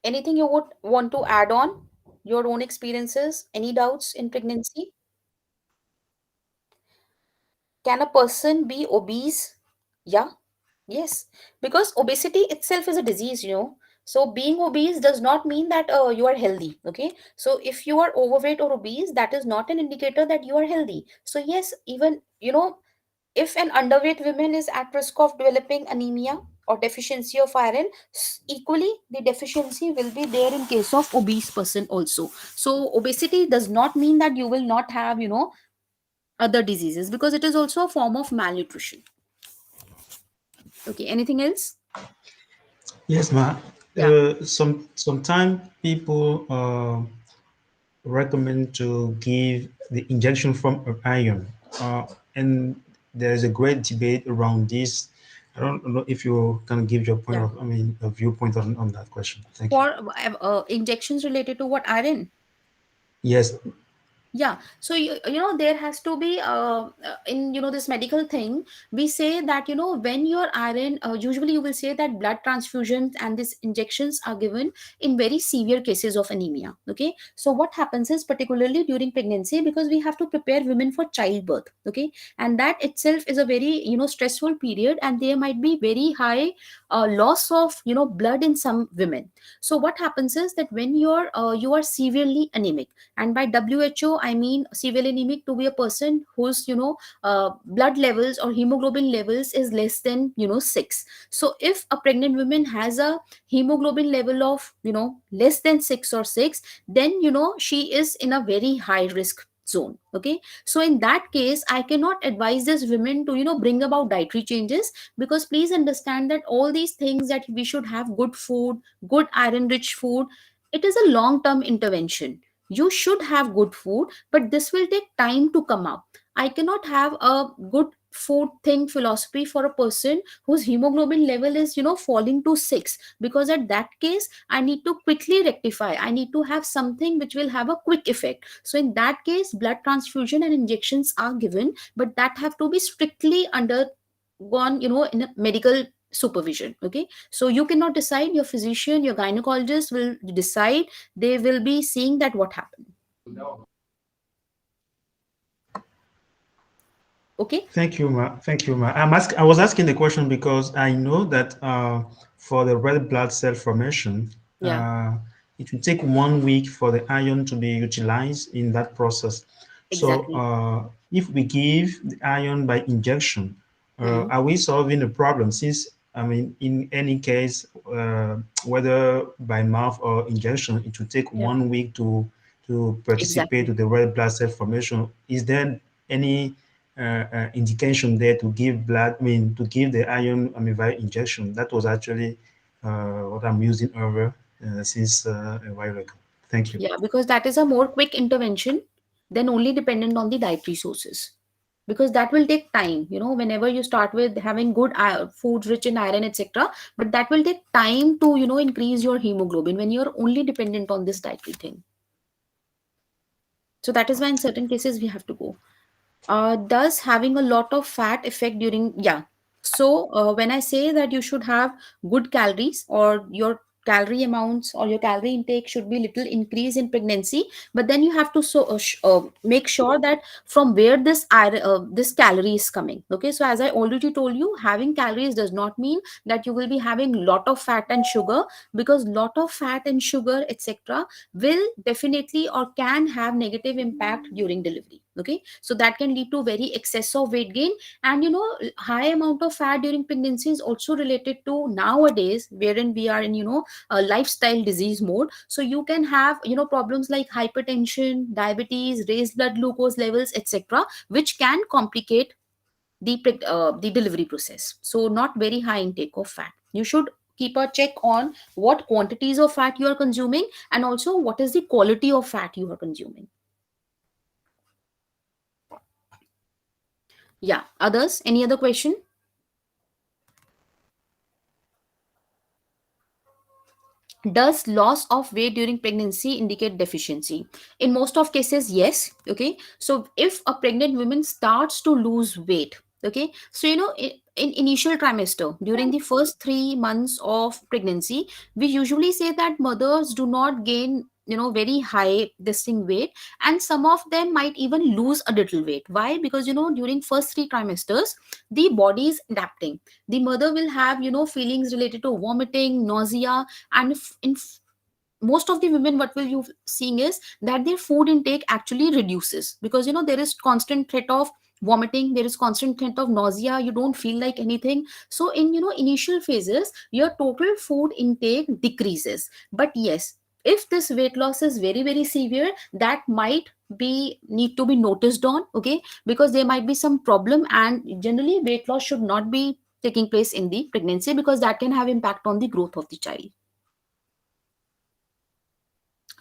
Anything you would want to add on? Your own experiences? Any doubts in pregnancy? Can a person be obese? Yeah, yes. Because obesity itself is a disease. So being obese does not mean that you are healthy. Okay. So if you are overweight or obese, that is not an indicator that you are healthy. So yes, even, if an underweight woman is at risk of developing anemia or deficiency of iron, equally the deficiency will be there in case of obese person also. So obesity does not mean that you will not have, other diseases, because it is also a form of malnutrition. Okay, anything else? Yes, ma. Yeah. Sometimes people recommend to give the injection from iron, and there's a great debate around this. I don't know if you can give your point Yeah. of, a viewpoint on that question. Thank you. For injections related to what, iron? Yes. Yeah, so there has to be in this medical thing, we say that when your iron, usually you will say that blood transfusions and these injections are given in very severe cases of anemia. Okay, so what happens is, particularly during pregnancy, because we have to prepare women for childbirth. Okay, and that itself is a very stressful period, and there might be very high loss of blood in some women. So what happens is that when you are severely anemic, and by WHO I mean severely anemic to be a person whose blood levels or hemoglobin levels is less than 6. So if a pregnant woman has a hemoglobin level of less than 6 or 6, then she is in a very high risk zone. Okay, so in that case I cannot advise this women to bring about dietary changes, because please understand that all these things, that we should have good food, good iron rich food, it is a long term intervention. You should have good food, but this will take time to come up. I cannot have a good food thing philosophy for a person whose hemoglobin level is falling to 6, because at that case I need to quickly rectify, I need to have something which will have a quick effect. So in that case blood transfusion and injections are given, but that have to be strictly undergone in a medical supervision. Okay, so you cannot decide, your physician, your gynecologist will decide. They will be seeing that what happened. Okay. Thank you, ma. Thank you, ma. I was asking the question because I know that for the red blood cell formation, Yeah. it will take 1 week for the iron to be utilized in that process. Exactly. So if we give the iron by injection, Hmm. are we solving the problem? Since, in any case, whether by mouth or injection, it will take Yeah. 1 week to participate Exactly. to the red blood cell formation. Is there any indication there to give blood, to give the iron, via injection? That was actually what I'm using over since a while ago. Thank you. Yeah, because that is a more quick intervention than only dependent on the dietary sources. Because that will take time, whenever you start with having good foods rich in iron, etc. But that will take time to, increase your hemoglobin when you're only dependent on this dietary thing. So that is why in certain cases we have to go. Does having a lot of fat affect during? Yeah. So when I say that you should have good calories, or your calorie amounts or your calorie intake should be little increase in pregnancy, but then you have to make sure that from where this calorie is coming. Okay, so as I already told you, having calories does not mean that you will be having lot of fat and sugar, because lot of fat and sugar, etc., will definitely or can have negative impact during delivery. Okay, so that can lead to very excessive weight gain. And high amount of fat during pregnancy is also related to nowadays, wherein we are in a lifestyle disease mode. So you can have problems like hypertension, diabetes, raised blood glucose levels, etc., which can complicate the delivery process. So not very high intake of fat. You should keep a check on what quantities of fat you are consuming, and also what is the quality of fat you are consuming. Yeah, others, any other question? Does loss of weight during pregnancy indicate deficiency? In most of cases, yes. Okay, so if a pregnant woman starts to lose weight, okay, so in initial trimester, during the first 3 months of pregnancy, we usually say that mothers do not gain very high distinct weight, and some of them might even lose a little weight. Why? Because during first 3 trimesters, the body is adapting. The mother will have feelings related to vomiting, nausea, and most of the women, what will you seeing is that their food intake actually reduces, because there is constant threat of vomiting, there is constant threat of nausea, you don't feel like anything. So in initial phases, your total food intake decreases. But yes, if this weight loss is very very severe, that might be need to be noticed on. Okay, because there might be some problem, and generally weight loss should not be taking place in the pregnancy, because that can have impact on the growth of the child.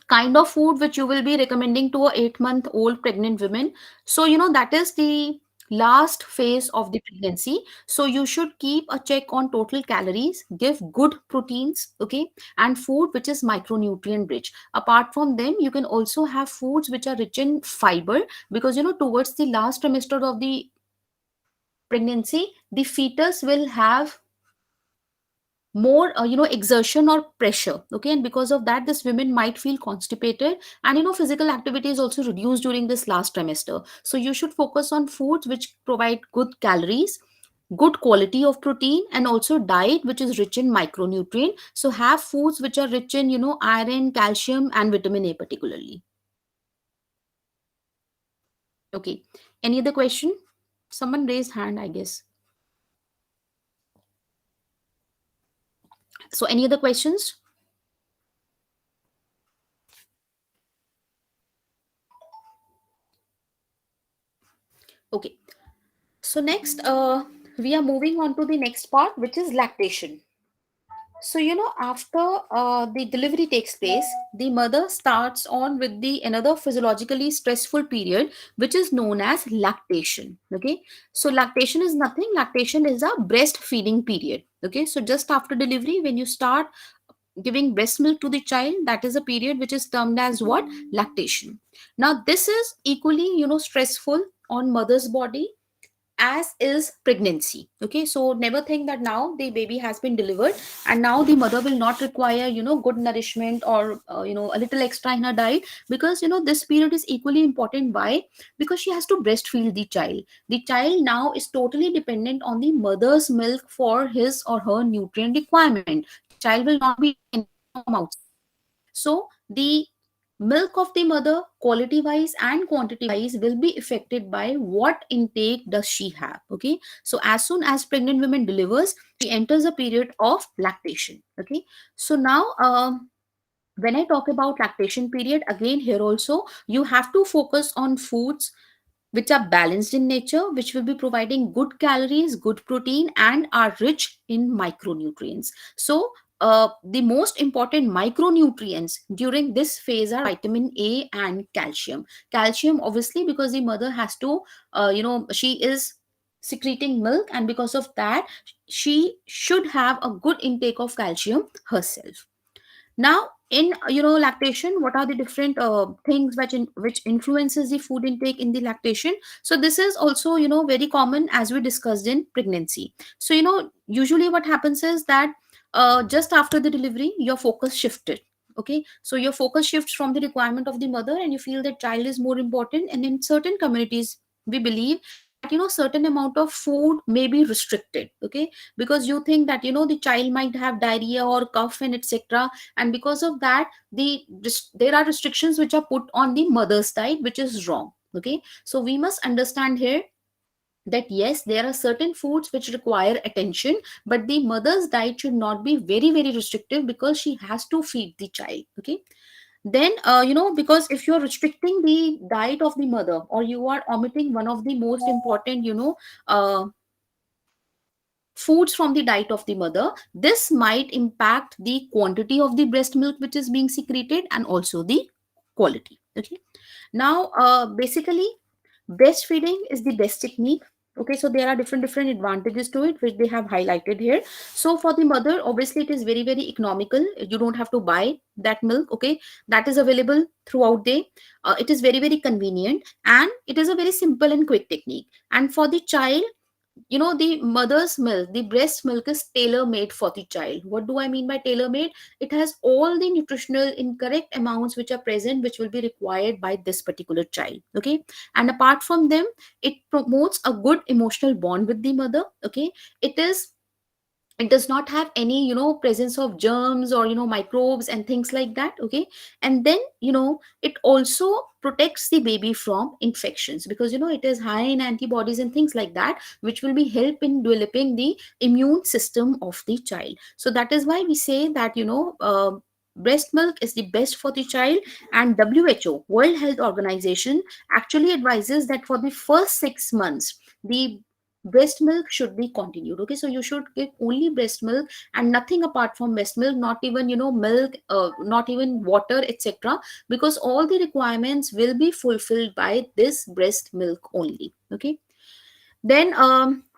Kind of food which you will be recommending to a 8-month-old pregnant women. So that is the last phase of the pregnancy. So you should keep a check on total calories, give good proteins, okay, and food which is micronutrient rich. Apart from them, you can also have foods which are rich in fiber, because towards the last trimester of the pregnancy, the fetus will have more exertion or pressure. Okay, and because of that, this women might feel constipated, and physical activity is also reduced during this last trimester. So you should focus on foods which provide good calories, good quality of protein, and also diet which is rich in micronutrient. So have foods which are rich in iron, calcium, and vitamin A particularly. Okay, any other question? Someone raised hand, I guess. So any other questions? Okay, so next we are moving on to the next part, which is lactation. So after the delivery takes place, the mother starts on with the another physiologically stressful period, which is known as lactation. Okay, so lactation is nothing. Lactation is a breastfeeding period. Okay, so just after delivery, when you start giving breast milk to the child, that is a period which is termed as what? Lactation. Now this is equally stressful on mother's body as is pregnancy. Okay, so never think that now the baby has been delivered and now the mother will not require good nourishment, or a little extra in her diet, because this period is equally important. Why? Because she has to breastfeed the child. The child now is totally dependent on the mother's milk for his or her nutrient requirement. Child will not be from outside. So the milk of the mother, quality wise and quantity wise, will be affected by what intake does she have. Okay, so as soon as pregnant woman delivers, she enters a period of lactation. Okay, so now when I talk about lactation period, again here also you have to focus on foods which are balanced in nature, which will be providing good calories, good protein, and are rich in micronutrients. So the most important micronutrients during this phase are vitamin A and calcium. Calcium, obviously, because the mother has to, she is secreting milk, and because of that, she should have a good intake of calcium herself. Now, in lactation, what are the different things which influences the food intake in the lactation? So this is also very common as we discussed in pregnancy. So usually what happens is that just after the delivery, your focus shifted. Okay, so your focus shifts from the requirement of the mother, and you feel that child is more important. And in certain communities, we believe that certain amount of food may be restricted. Okay, because you think that the child might have diarrhea or cough and etc, and because of that there are restrictions which are put on the mother's diet, which is wrong. Okay, so we must understand here that yes, there are certain foods which require attention, but the mother's diet should not be very very restrictive, because she has to feed the child. Okay, then because if you're restricting the diet of the mother, or you are omitting one of the most important uh, foods from the diet of the mother, this might impact the quantity of the breast milk which is being secreted, and also the quality. Okay, now basically breastfeeding is the best technique. Okay, so there are different advantages to it, which they have highlighted here. So for the mother, obviously it is very very economical. You don't have to buy that milk. Okay, that is available throughout day. It is very very convenient, and it is a very simple and quick technique. And for the child, the mother's milk, the breast milk is tailor made for the child. What do I mean by tailor made? It has all the nutritional incorrect amounts which are present, which will be required by this particular child. Okay, and apart from them, it promotes a good emotional bond with the mother. Okay, it does not have any presence of germs or microbes and things like that. Okay, and then it also protects the baby from infections, because it is high in antibodies and things like that, which will be help in developing the immune system of the child. So that is why we say that breast milk is the best for the child. And WHO, World Health Organization, actually advises that for the first 6 months, the breast milk should be continued. Okay, so you should give only breast milk and nothing apart from breast milk, not even milk, not even water, etc, because all the requirements will be fulfilled by this breast milk only. Okay, then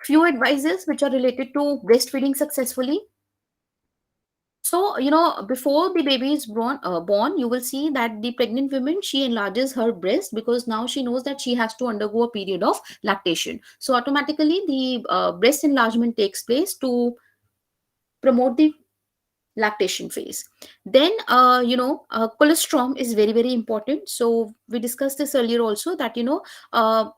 few advices which are related to breastfeeding successfully. So, before the baby is born, you will see that the pregnant woman, she enlarges her breast, because now she knows that she has to undergo a period of lactation. So, automatically, the breast enlargement takes place to promote the lactation phase. Then colostrum is very very important. So we discussed this earlier also, that uh,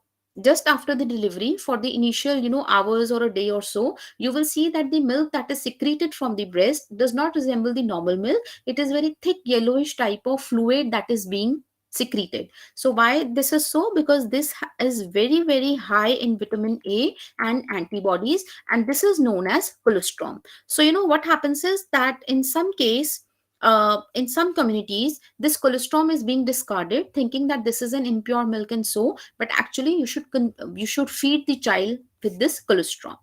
just after the delivery, for the initial hours or a day or so, you will see that the milk that is secreted from the breast does not resemble the normal milk. It is very thick yellowish type of fluid that is being secreted. So why this is so? Because this is very very high in vitamin A and antibodies, and this is known as colostrum. So what happens is that in some case, in some communities, this colostrum is being discarded, thinking that this is an impure milk, and so, but actually you should feed the child with this colostrum.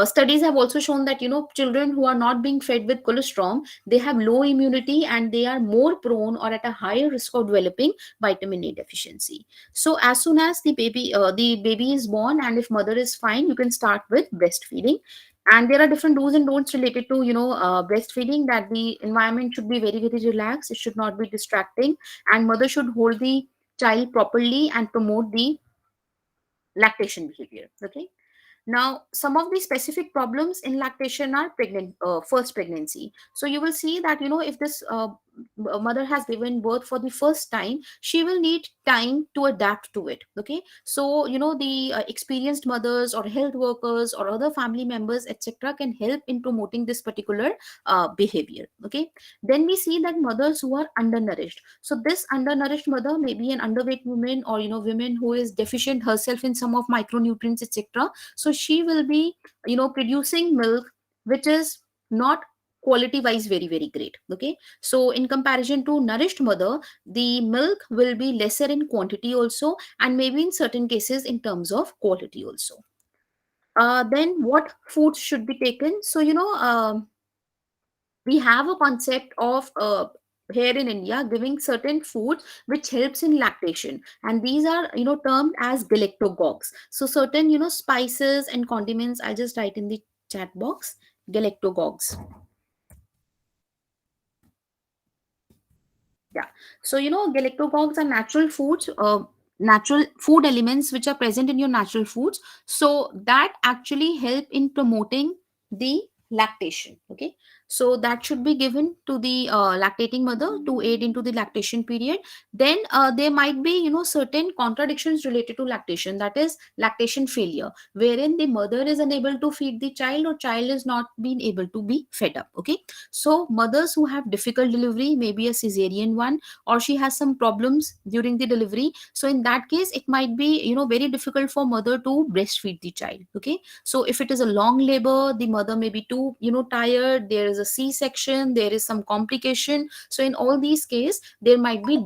Studies have also shown that children who are not being fed with colostrum, they have low immunity, and they are more prone or at a higher risk of developing vitamin A deficiency. So as soon as the baby is born, and if mother is fine, you can start with breastfeeding. And there are different do's and don'ts related to breastfeeding, that the environment should be very very relaxed, it should not be distracting, and mother should hold the child properly and promote the lactation behavior. Okay, now, some of the specific problems in lactation are first pregnancy. So you will see that if this mother has given birth for the first time, she will need time to adapt to it. Okay, so the experienced mothers or health workers or other family members, etc., can help in promoting this particular behavior. Okay, then we see that mothers who are undernourished. So this undernourished mother may be an underweight woman, or women who is deficient herself in some of micronutrients, etc. So she will be producing milk which is not quality wise very very great. Okay, so in comparison to nourished mother, the milk will be lesser in quantity also, and maybe in certain cases in terms of quality also. Then what foods should be taken? So we have a concept of here in India giving certain foods which helps in lactation, and these are termed as galactogogues. So certain spices and condiments, I'll just write in the chat box, galactogogues. Yeah. So galactogogues are natural foods, natural food elements which are present in your natural foods. So that actually help in promoting the lactation. Okay. So that should be given to the lactating mother to aid into the lactation period. Then there might be certain contradictions related to lactation, that is lactation failure, wherein the mother is unable to feed the child or child is not being able to be fed up. Okay. So mothers who have difficult delivery, maybe a cesarean one, or she has some problems during the delivery, so in that case it might be very difficult for mother to breastfeed the child. Okay. So if it is a long labor, the mother may be too tired, there is a C-section, there is some complication, so in all these cases there might be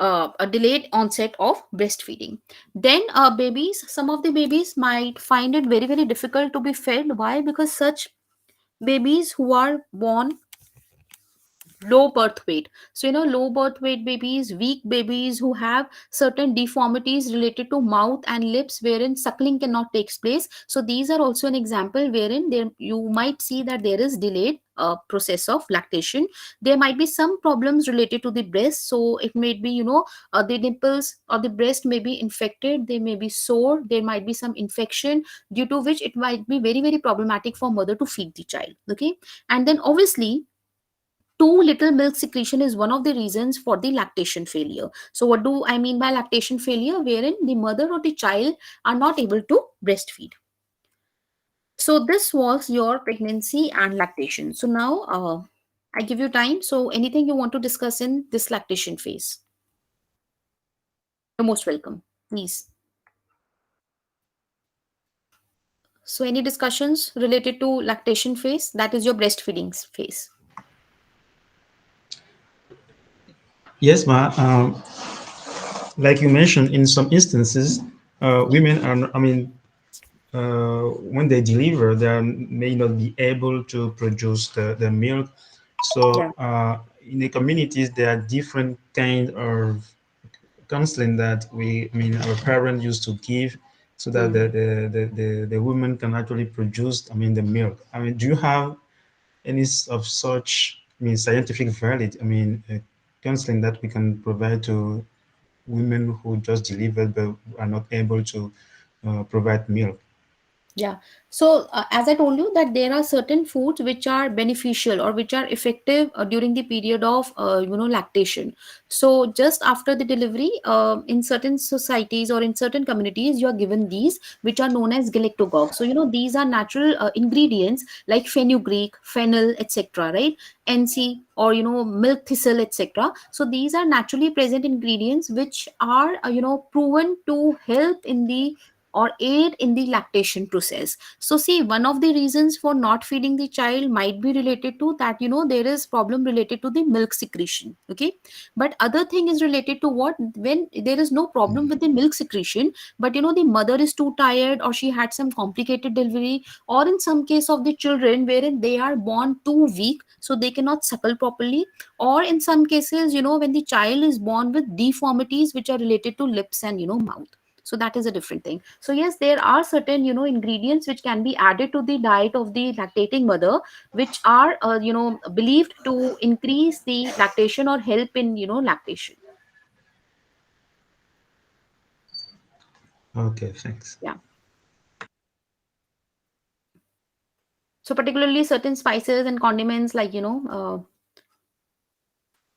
a delayed onset of breastfeeding. Then babies, some of the babies might find it very very difficult to be fed. Why? Because such babies who are born low birth weight, so low birth weight babies, weak babies who have certain deformities related to mouth and lips wherein suckling cannot take place, so these are also an example wherein there you might see that there is delayed process of lactation. There might be some problems related to the breast, so it may be the nipples or the breast may be infected, they may be sore, there might be some infection, due to which it might be very very problematic for mother to feed the child. Okay. And then obviously too little milk secretion is one of the reasons for the lactation failure. So what do I mean by lactation failure? Wherein the mother or the child are not able to breastfeed. So this was your pregnancy and lactation. So now I give you time. So anything you want to discuss in this lactation phase, you're most welcome. Please. So any discussions related to lactation phase? That is your breastfeeding phase. Yes, ma. Like you mentioned, in some instances, women are, when they deliver, they may not be able to produce the milk. So in the communities, there are different kind of counseling that our parents used to give so that the woman can actually produce, the milk. Do you have any of such, scientific valid, counseling that we can provide to women who just delivered but are not able to provide milk? Yeah. So as I told you that there are certain foods which are beneficial or which are effective during the period of lactation. So just after the delivery, in certain societies or in certain communities, you are given these which are known as galactogogues. So these are natural ingredients like fenugreek, fennel, etc. Right? NC or milk thistle, etc. So these are naturally present ingredients which are proven to help in the or aid in the lactation process. So see, one of the reasons for not feeding the child might be related to that there is problem related to the milk secretion. Okay. But other thing is related to what, when there is no problem with the milk secretion, but the mother is too tired or she had some complicated delivery, or in some case of the children wherein they are born too weak so they cannot suckle properly, or in some cases when the child is born with deformities which are related to lips and mouth. So that is a different thing. So yes, there are certain ingredients which can be added to the diet of the lactating mother, which are believed to increase the lactation or help in lactation. Okay, thanks. Yeah. So particularly certain spices and condiments like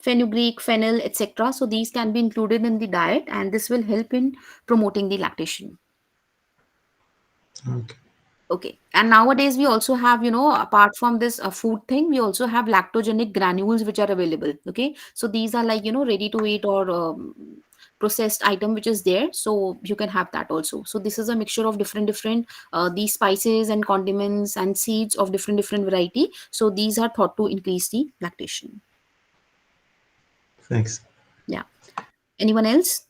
fenugreek, fennel, etc. So these can be included in the diet, and this will help in promoting the lactation. Okay. Okay. And nowadays we also have, apart from this food thing, we also have lactogenic granules which are available. Okay. So these are like, ready to eat or processed item which is there. So you can have that also. So this is a mixture of different these spices and condiments and seeds of different variety. So these are thought to increase the lactation. Thanks. Yeah. Anyone else?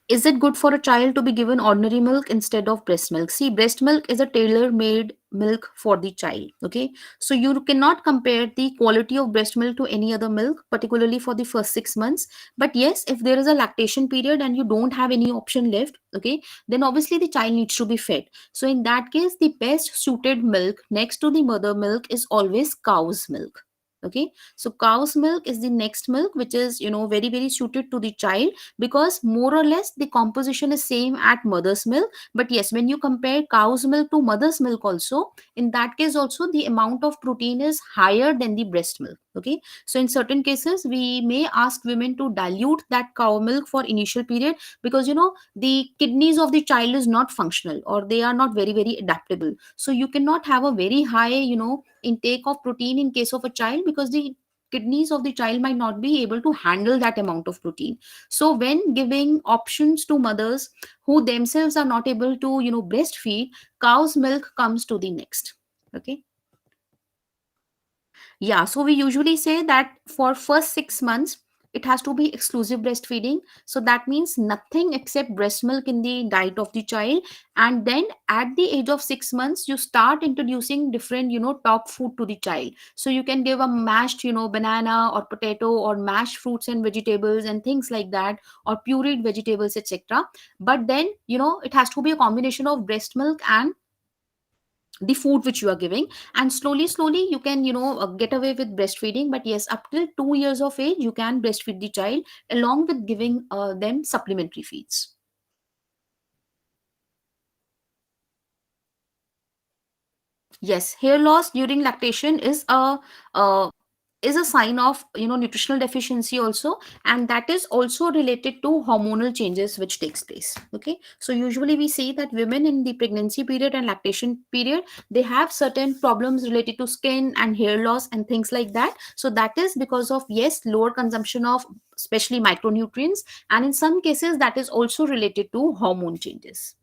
Is it good for a child to be given ordinary milk instead of breast milk? See, breast milk is a tailor-made milk for the child. Okay, so you cannot compare the quality of breast milk to any other milk, particularly for the first 6 months. But yes, if there is a lactation period and you don't have any option left, okay, then obviously the child needs to be fed. So in that case, the best suited milk next to the mother milk is always cow's milk. Okay, so cow's milk is the next milk which is, very very suited to the child, because more or less the composition is same at mother's milk. But yes, when you compare cow's milk to mother's milk also, in that case also the amount of protein is higher than the breast milk. Okay, so in certain cases we may ask women to dilute that cow milk for initial period, because the kidneys of the child is not functional, or they are not very very adaptable. So you cannot have a very high intake of protein in case of a child, because the kidneys of the child might not be able to handle that amount of protein. So when giving options to mothers who themselves are not able to breastfeed, cow's milk comes to the next. Okay, yeah, so we usually say that for first 6 months it has to be exclusive breastfeeding. So that means nothing except breast milk in the diet of the child. And then at the age of 6 months, you start introducing different, top food to the child. So you can give a mashed, banana or potato, or mashed fruits and vegetables and things like that, or pureed vegetables, etc. But then, it has to be a combination of breast milk and the food which you are giving. And slowly slowly you can get away with breastfeeding. But yes, up till 2 years of age you can breastfeed the child, along with giving them supplementary feeds. Yes, hair loss during lactation uh, is a sign of nutritional deficiency also, and that is also related to hormonal changes which takes place. Okay, so usually we see that women in the pregnancy period and lactation period, they have certain problems related to skin and hair loss and things like that. So that is because of, yes, lower consumption of especially micronutrients, and in some cases that is also related to hormone changes.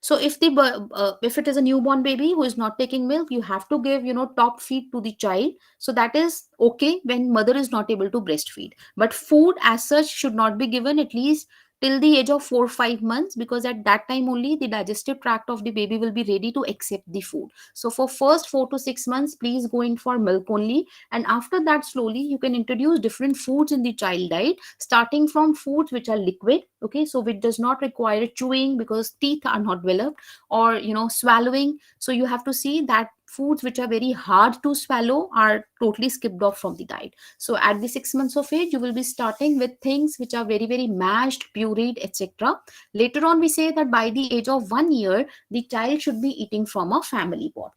So if it is a newborn baby who is not taking milk, you have to give top feed to the child. So that is okay when mother is not able to breastfeed. But food as such should not be given at least till the age of 4 or 5 months, because at that time only the digestive tract of the baby will be ready to accept the food. So for first 4 to 6 months, please go in for milk only, and after that slowly you can introduce different foods in the child diet, starting from foods which are liquid. Okay, so which does not require chewing because teeth are not developed, or swallowing. So you have to see that foods which are very hard to swallow are totally skipped off from the diet. So at the 6 months of age, you will be starting with things which are very very mashed, pureed, etc. Later on we say that by the age of 1 year the child should be eating from a family pot.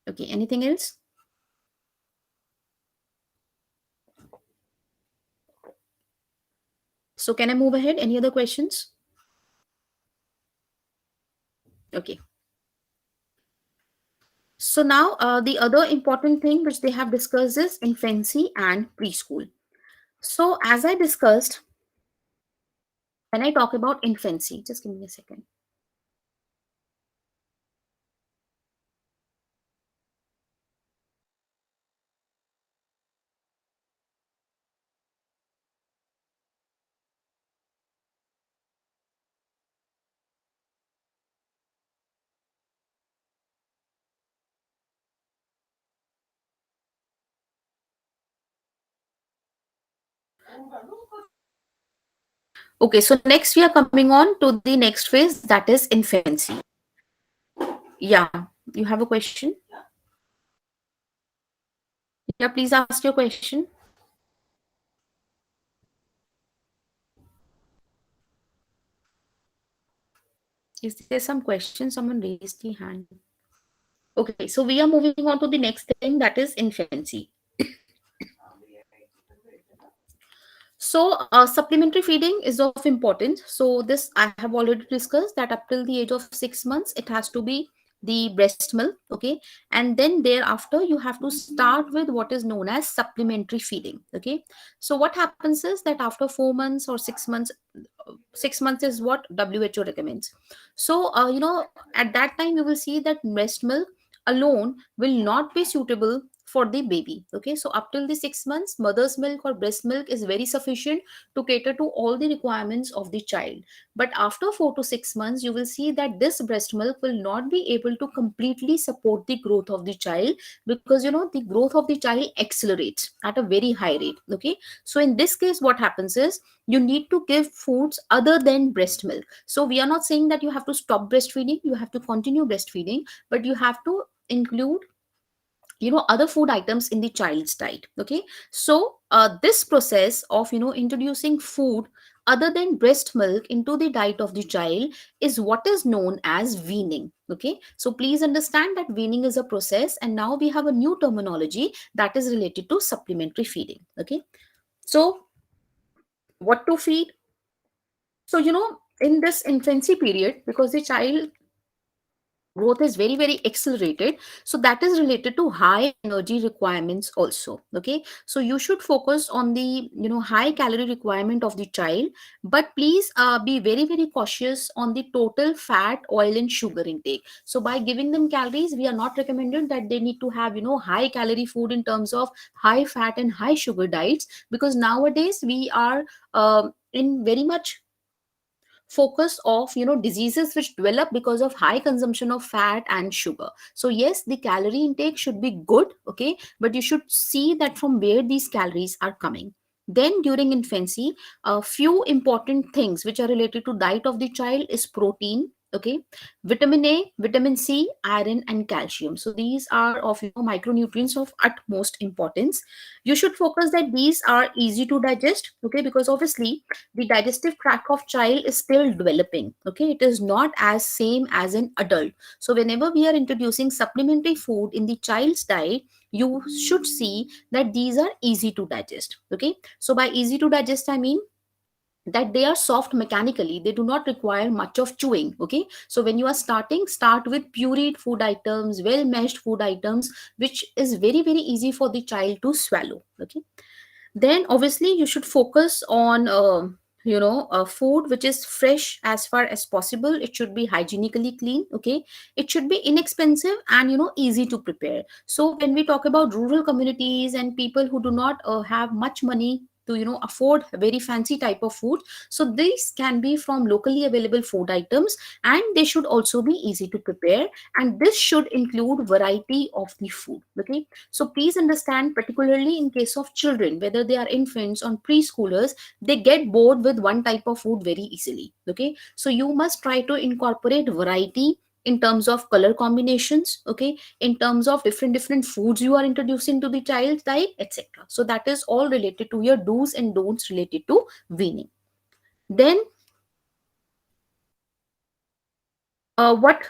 Okay, anything else? So can I move ahead? Any other questions? Okay. So now the other important thing which they have discussed is infancy and preschool. So as I discussed, when I talk about infancy, just give me a second. Okay, so next we are coming on to the next phase, that is infancy. Yeah, you have a question? Yeah, please ask your question. Is there some question? Someone raised the hand. Okay, so we are moving on to the next thing, that is infancy. So supplementary feeding is of importance. So this I have already discussed, that up till the age of 6 months, it has to be the breast milk. Okay, and then thereafter you have to start with what is known as supplementary feeding. Okay, so what happens is that after 4 months or 6 months, 6 months is what WHO recommends. So at that time you will see that breast milk alone will not be suitable for the baby. Okay, so up till the 6 months, mother's milk or breast milk is very sufficient to cater to all the requirements of the child. But after 4 to 6 months, you will see that this breast milk will not be able to completely support the growth of the child, because the growth of the child accelerates at a very high rate. Okay, so in this case, what happens is you need to give foods other than breast milk. So we are not saying that you have to stop breastfeeding, you have to continue breastfeeding, but you have to include other food items in the child's diet. Okay, so this process of introducing food other than breast milk into the diet of the child is what is known as weaning. Okay, so please understand that weaning is a process, and now we have a new terminology that is related to supplementary feeding. Okay, so what to feed? So in this infancy period, because the child growth is very very accelerated, so that is related to high energy requirements also. Okay, so you should focus on the high calorie requirement of the child, but please be very very cautious on the total fat, oil and sugar intake. So by giving them calories, we are not recommended that they need to have high calorie food in terms of high fat and high sugar diets, because nowadays we are in very much focus of diseases which develop because of high consumption of fat and sugar. So yes, the calorie intake should be good, okay, but you should see that from where these calories are coming. Then during infancy, a few important things which are related to diet of the child is protein. Okay, vitamin A, vitamin C, iron and calcium. So these are of micronutrients of utmost importance. You should focus that these are easy to digest. Okay, because obviously the digestive tract of child is still developing. Okay, it is not as same as an adult. So whenever we are introducing supplementary food in the child's diet, you should see that these are easy to digest. Okay, so by easy to digest, I mean that they are soft mechanically, they do not require much of chewing. Okay, so when you are starting, start with pureed food items, well meshed food items, which is very very easy for the child to swallow. Okay, then obviously you should focus on food which is fresh as far as possible. It should be hygienically clean. Okay, it should be inexpensive and easy to prepare. So when we talk about rural communities and people who do not have much money to afford a very fancy type of food, so these can be from locally available food items, and they should also be easy to prepare, and this should include variety of the food. Okay, so please understand, particularly in case of children, whether they are infants or preschoolers, they get bored with one type of food very easily. Okay, so you must try to incorporate variety in terms of color combinations. Okay, in terms of different foods you are introducing to the child's diet, etc. So that is all related to your do's and don'ts related to weaning. Then what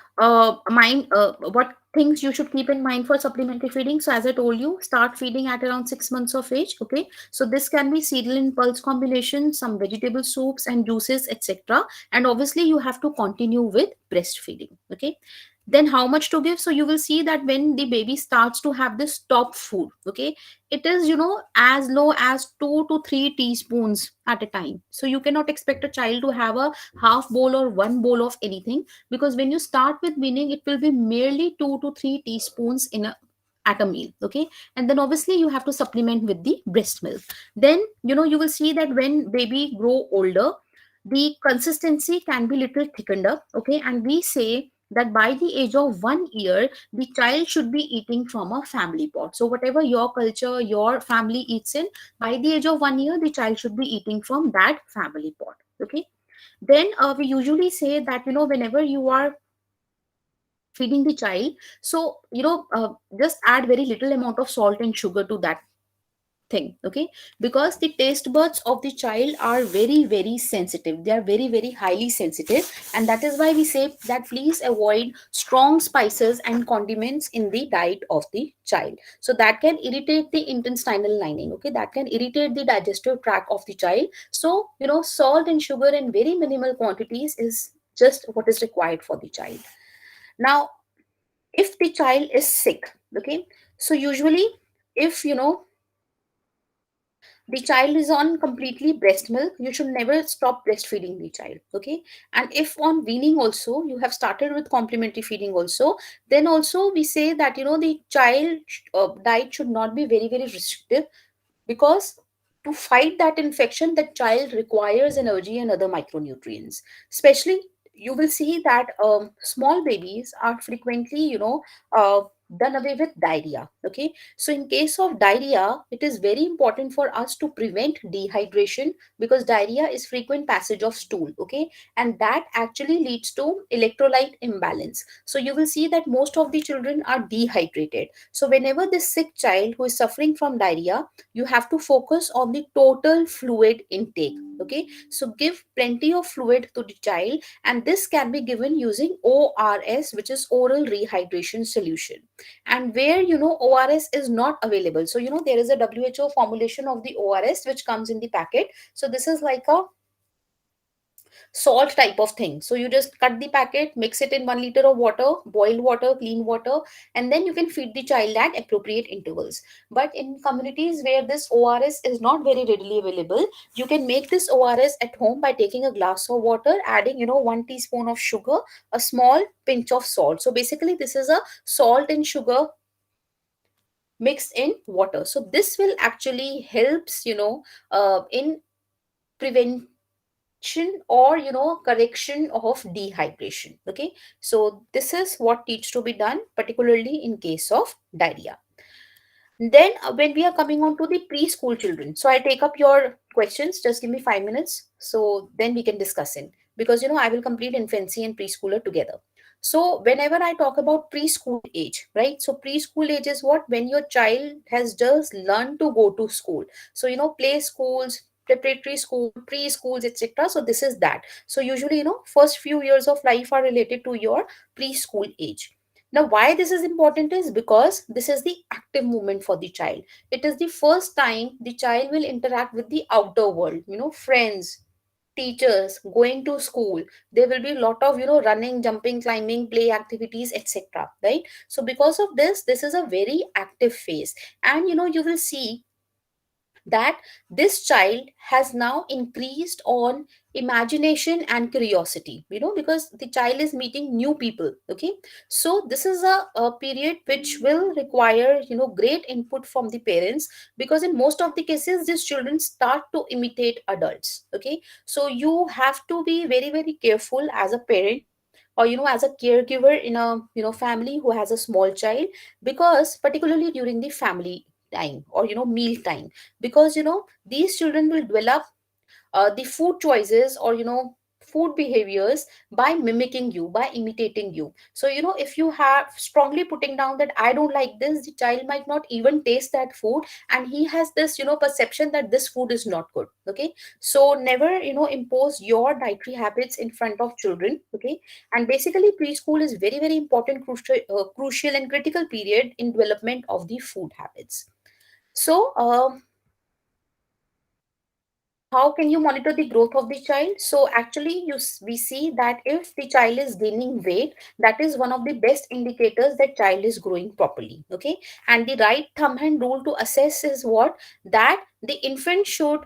things you should keep in mind for supplementary feeding? So as I told you, start feeding at around 6 months of age. Okay, so this can be cereal and pulse combination, some vegetable soups and juices, etc. And obviously you have to continue with breastfeeding. Okay, then how much to give? So you will see that when the baby starts to have this top food, okay, it is as low as 2 to 3 teaspoons at a time. So you cannot expect a child to have a half bowl or one bowl of anything, because when you start with weaning, it will be merely 2 to 3 teaspoons at a meal. Okay, and then obviously you have to supplement with the breast milk. Then you will see that when baby grow older, the consistency can be little thickened up. Okay, and we say that by the age of 1 year, the child should be eating from a family pot. So whatever your culture, your family eats in, by the age of 1 year, the child should be eating from that family pot. Okay, then we usually say that whenever you are feeding the child, so just add very little amount of salt and sugar to that thing. Okay, because the taste buds of the child are very very sensitive, they are very very highly sensitive, and that is why we say that please avoid strong spices and condiments in the diet of the child. So that can irritate the intestinal lining. Okay, that can irritate the digestive tract of the child. So salt and sugar in very minimal quantities is just what is required for the child. Now, if the child is sick, okay, so usually if the child is on completely breast milk, you should never stop breastfeeding the child. Okay. And if on weaning also you have started with complementary feeding also, then also we say that the child diet should not be very very restrictive, because to fight that infection, that child requires energy and other micronutrients. Especially you will see that small babies are frequently uh, done away with diarrhea. Okay. So in case of diarrhea, it is very important for us to prevent dehydration, because diarrhea is frequent passage of stool. Okay. And that actually leads to electrolyte imbalance. So you will see that most of the children are dehydrated. So whenever this sick child who is suffering from diarrhea, you have to focus on the total fluid intake. Okay. So give plenty of fluid to the child, and this can be given using ORS, which is oral rehydration solution. And where ORS is not available, so there is a WHO formulation of the ORS which comes in the packet. So this is like a salt type of thing. So you just cut the packet, mix it in 1 liter of water, boiled water, clean water, and then you can feed the child at appropriate intervals. But in communities where this ORS is not very readily available, you can make this ORS at home by taking a glass of water, adding 1 teaspoon of sugar, a small pinch of salt. So basically this is a salt and sugar mixed in water. So this will actually helps in prevention or correction of dehydration. Okay. So this is what needs to be done, particularly in case of diarrhea. Then when we are coming on to the preschool children, so I take up your questions, just give me 5 minutes, so then we can discuss it, because I will complete infancy and preschooler together. So whenever I talk about preschool age, right, so preschool age is what, when your child has just learned to go to school. So play schools, preparatory school, preschools, etc. So this is that. So usually first few years of life are related to your preschool age. Now, why this is important is because this is the active movement for the child. It is the first time the child will interact with the outer world, friends, teachers, going to school. There will be a lot of, running, jumping, climbing, play activities, etc. Right? So, because of this is a very active phase. And, you will see that this child has now increased on imagination and curiosity, because the child is meeting new people. Okay. So this is a period which will require great input from the parents, because in most of the cases these children start to imitate adults. Okay. So you have to be very very careful as a parent, or as a caregiver in a family who has a small child, because particularly during the family time or meal time, because these children will develop the food choices or food behaviors by mimicking you, by imitating you. So if you have strongly putting down that I don't like this, the child might not even taste that food, and he has this perception that this food is not good. Okay. So never impose your dietary habits in front of children. Okay. And basically preschool is very very important, crucial and critical period in development of the food habits. So how can you monitor the growth of the child? So actually we see that if the child is gaining weight, that is one of the best indicators that child is growing properly. Okay. And the right thumb hand rule to assess is what, that the infant should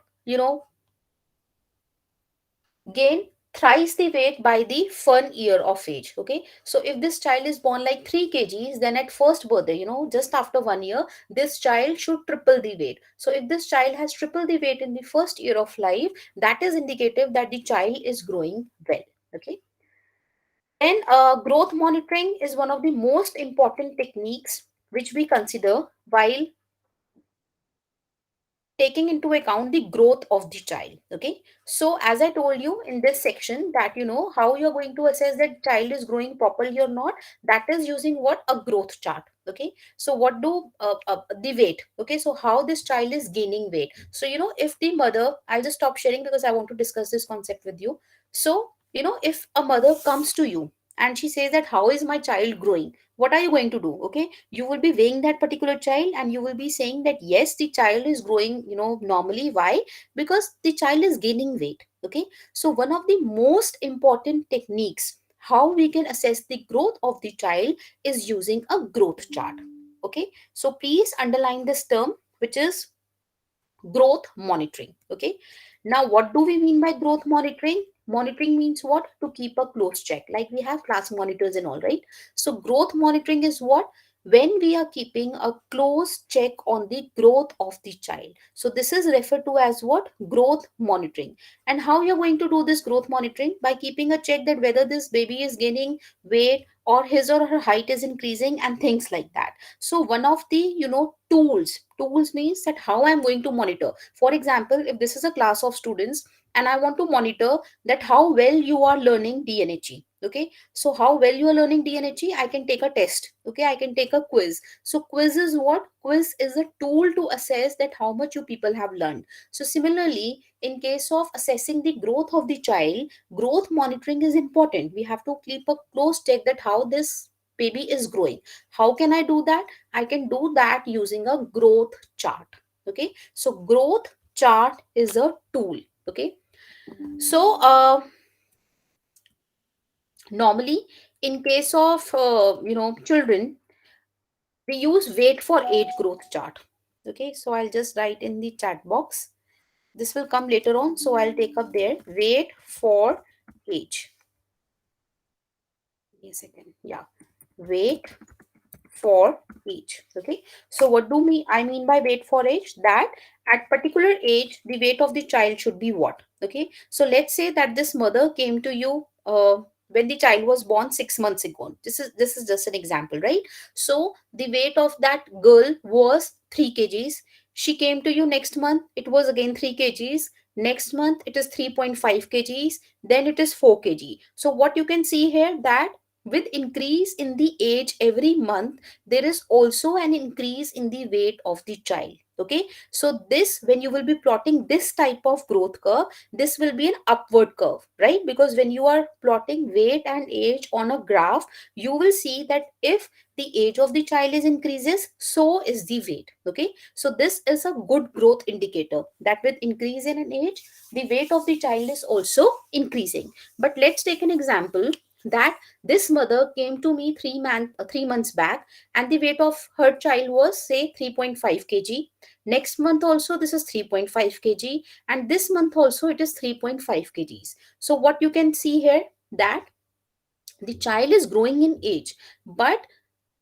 gain thrice the weight by the 1 year of age. Okay. So if this child is born like 3 kgs, then at first birthday, just after 1 year, this child should triple the weight. So if this child has triple the weight in the first year of life, that is indicative that the child is growing well. Okay. And growth monitoring is one of the most important techniques which we consider while taking into account the growth of the child. Okay. So as I told you in this section that how you're going to assess that child is growing properly or not, that is using what, a growth chart. Okay. So what do the weight. Okay. So how this child is gaining weight. So if the mother, I'll just stop sharing because I want to discuss this concept with you. So if a mother comes to you and she says that how is my child growing, what are you going to do? Okay. You will be weighing that particular child and you will be saying that yes, the child is growing normally. Why? Because the child is gaining weight. Okay. So one of the most important techniques how we can assess the growth of the child is using a growth chart. Okay. So please underline this term, which is growth monitoring. Okay, now what do we mean by growth monitoring? Monitoring means what? To keep a close check, like we have class monitors and all, right? So growth monitoring is what? When we are keeping a close check on the growth of the child. So this is referred to as what? Growth monitoring. And how you're going to do this growth monitoring? By keeping a check that whether this baby is gaining weight or his or her height is increasing and things like that. So one of the tools means that how I'm going to monitor. For example, if this is a class of students and I want to monitor that how well you are learning DNHE. Okay, so how well you are learning DNHE, I can take a test. Okay, I can take a quiz. So quiz is what? Quiz is a tool to assess that how much you people have learned. So similarly, in case of assessing the growth of the child, growth monitoring is important. We have to keep a close check that how this baby is growing. How can I do that? I can do that using a growth chart. Okay, so growth chart is a tool. Okay, so normally in case of children, we use weight for age growth chart. Okay, so I'll just write in the chat box. This will come later on, so I'll take up there weight for age. Give me a second. Yeah, weight for age. Okay, so what do I mean by weight for age? That at particular age the weight of the child should be what? Okay, so let's say that this mother came to you when the child was born 6 months ago. This is just an example, right? So the weight of that girl was 3 kgs. She came to you next month, it was again 3 kgs. Next month it is 3.5 kgs, then it is 4 kg. So what you can see here, that with increase in the age every month, there is also an increase in the weight of the child. Okay, so this, when you will be plotting this type of growth curve, this will be an upward curve, right? Because when you are plotting weight and age on a graph, you will see that if the age of the child is increases, so is the weight. Okay, so this is a good growth indicator, that with increase in an age, the weight of the child is also increasing. But let's take an example that this mother came to me 3 months back, and the weight of her child was say 3.5 kg. Next month also this is 3.5 kg, and this month also it is 3.5 kgs. So what you can see here, that the child is growing in age, but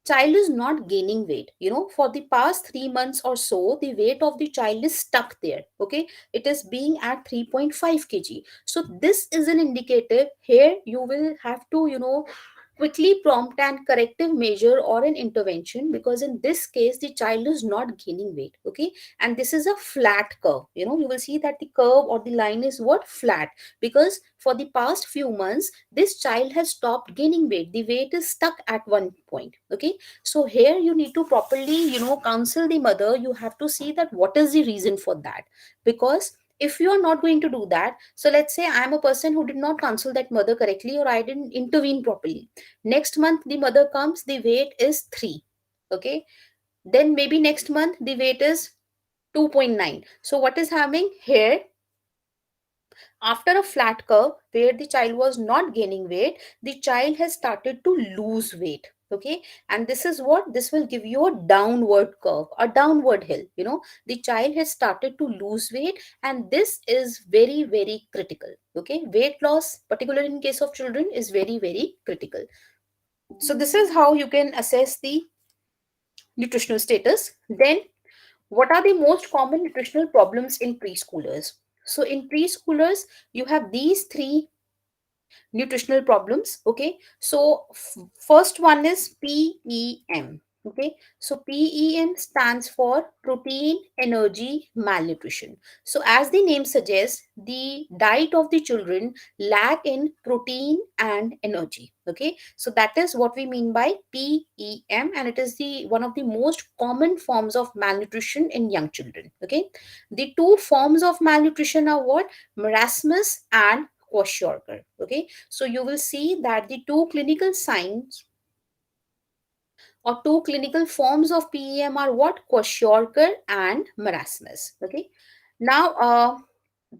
child is not gaining weight. For the past 3 months or so, the weight of the child is stuck there. Okay, it is being at 3.5 kg. So this is an indicator. Here you will have to quickly prompt and corrective measure or an intervention, because in this case the child is not gaining weight. Okay, and this is a flat curve. You will see that the curve or the line is what? Flat, because for the past few months this child has stopped gaining weight. The weight is stuck at one point. Okay, so here you need to properly counsel the mother. You have to see that what is the reason for that, because if you are not going to do that, so let's say I am a person who did not counsel that mother correctly, or I didn't intervene properly. Next month the mother comes, the weight is 3. Okay, then maybe next month the weight is 2.9. So what is happening here? After a flat curve where the child was not gaining weight, the child has started to lose weight. Okay, and this is what? This will give you a downward curve, a downward hill. The child has started to lose weight, and this is very, very critical. Okay, weight loss, particularly in case of children, is very, very critical. So this is how you can assess the nutritional status. Then what are the most common nutritional problems in preschoolers? So in preschoolers, you have these 3 nutritional problems. Okay, so first one is PEM. Okay, so PEM stands for protein energy malnutrition. So as the name suggests, the diet of the children lack in protein and energy. Okay, so that is what we mean by PEM, and it is the one of the most common forms of malnutrition in young children. Okay, the 2 forms of malnutrition are what? Marasmus and Kwashiorkor. Okay, so you will see that the 2 clinical signs or 2 clinical forms of PEM are what? Kwashiorkor and marasmus. Okay, now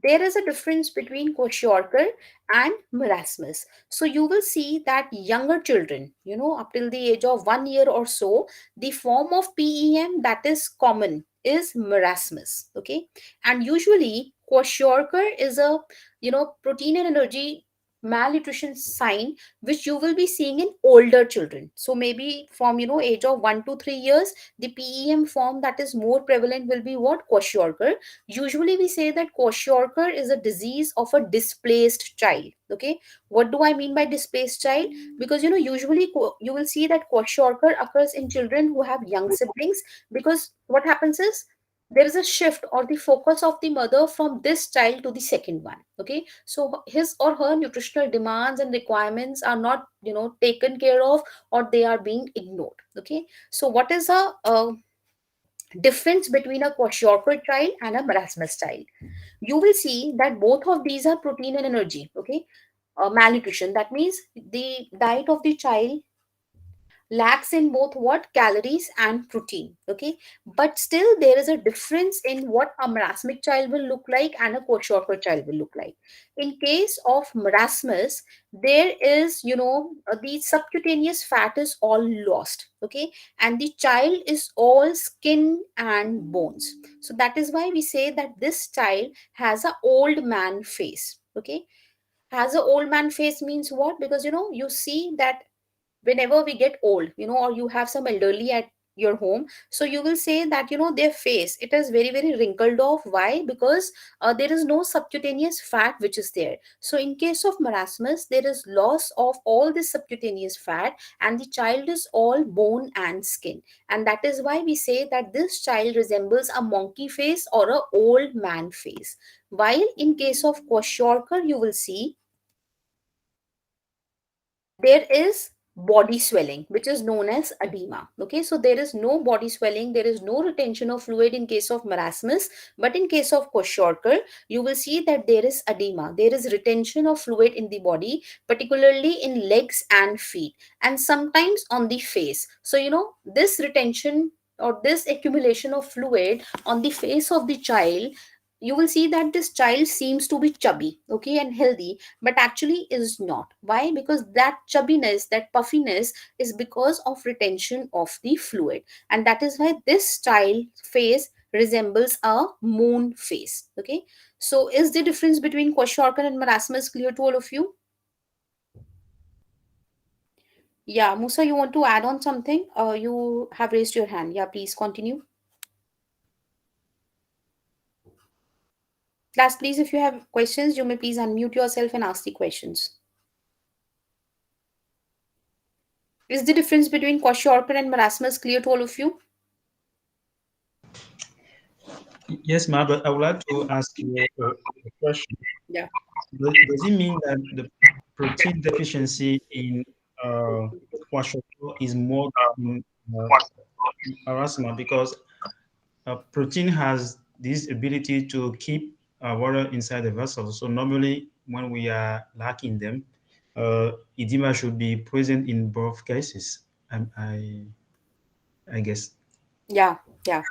there is a difference between Kwashiorkor and marasmus. So you will see that younger children, up till the age of 1 year or so, the form of PEM that is common is marasmus. Okay, and usually kwashiorkor is a protein and energy malnutrition sign which you will be seeing in older children. So maybe from age of 1 to 3 years, the PEM form that is more prevalent will be what? Kwashiorkor. Usually we say that kwashiorkor is a disease of a displaced child. Okay, what do I mean by displaced child? Because usually you will see that kwashiorkor occurs in children who have young siblings, because what happens is there is a shift or the focus of the mother from this child to the second one. Okay, so his or her nutritional demands and requirements are not taken care of, or they are being ignored. Okay, so what is a difference between a kwashiorkor child and a marasmus child? You will see that both of these are protein and energy. Okay, malnutrition, that means the diet of the child lacks in both what? Calories and protein. Okay, but still there is a difference in what a marasmic child will look like and a kwashiorkor child will look like. In case of marasmus, there is the subcutaneous fat is all lost. Okay, and the child is all skin and bones. So that is why we say that this child has a old man face. Okay, has a old man face means what? Because you see that whenever we get old, or you have some elderly at your home, so you will say that their face, it is very very wrinkled off. Why? Because there is no subcutaneous fat which is there. So in case of marasmus, there is loss of all this subcutaneous fat, and the child is all bone and skin, and that is why we say that this child resembles a monkey face or a old man face. While in case of kwashiorkor, you will see there is body swelling which is known as edema. Okay, so there is no body swelling, there is no retention of fluid in case of marasmus, but in case of kwashiorkor, you will see that there is edema, there is retention of fluid in the body, particularly in legs and feet, and sometimes on the face. So this retention or this accumulation of fluid on the face of the child, you will see that this child seems to be chubby, okay, and healthy, but actually is not. Why? Because that chubbiness, that puffiness is because of retention of the fluid, and that is why this child face resembles a moon face. Okay, so is the difference between kwashiorkor and marasmus clear to all of you? Yeah, Musa, you want to add on something? You have raised your hand. Yeah, please continue. Class, please, if you have questions, you may please unmute yourself and ask the questions. Is the difference between kwashiorkor and marasmus clear to all of you? Yes, ma'am, but I would like to ask you a question. Yeah. Does it mean that the protein deficiency in kwashiorkor is more than marasmus? Because protein has this ability to keep water inside the vessel. So normally, when we are lacking them, edema should be present in both cases. I guess. Yeah, yeah.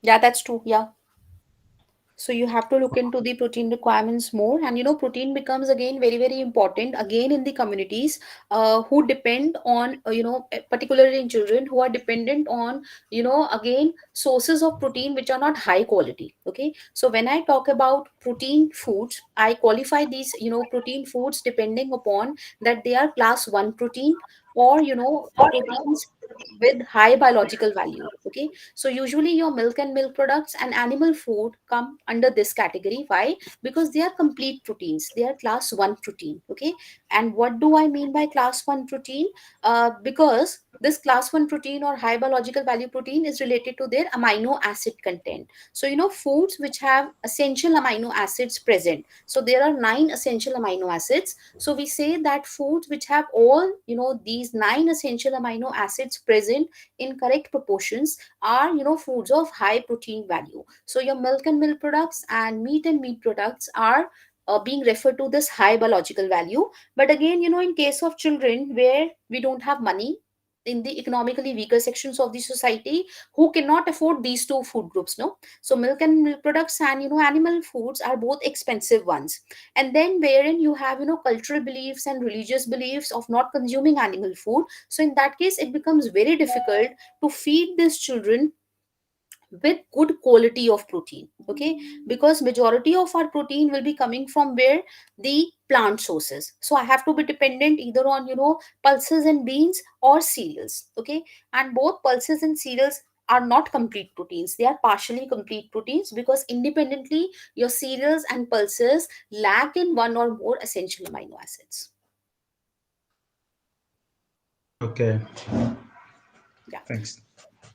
Yeah, that's true. Yeah. So you have to look into the protein requirements more, and protein becomes again very very important again in the communities who depend on particularly in children who are dependent on again sources of protein which are not high quality. Okay, so when I talk about protein foods, I qualify these protein foods depending upon that they are class 1 protein, or proteins with high biological value. Okay, so usually your milk and milk products and animal food come under this category. Why? Because they are complete proteins, they are class 1 protein. Okay, and what do I mean by class 1 protein? Because this class 1 protein or high biological value protein is related to their amino acid content. So foods which have essential amino acids present, so there are 9 essential amino acids. So we say that foods which have all these 9 essential amino acids present in correct proportions are foods of high protein value. So your milk and milk products and meat products are being referred to this high biological value. But again in case of children where we don't have money, in the economically weaker sections of the society who cannot afford these two food groups, no. So milk and milk products and animal foods are both expensive ones. And then wherein you have cultural beliefs and religious beliefs of not consuming animal food, so in that case it becomes very difficult to feed these children with good quality of protein, okay, because majority of our protein will be coming from where? The plant sources. So I have to be dependent either on pulses and beans or cereals, okay. And both pulses and cereals are not complete proteins, they are partially complete proteins, because independently your cereals and pulses lack in one or more essential amino acids. Okay, Yeah. thanks.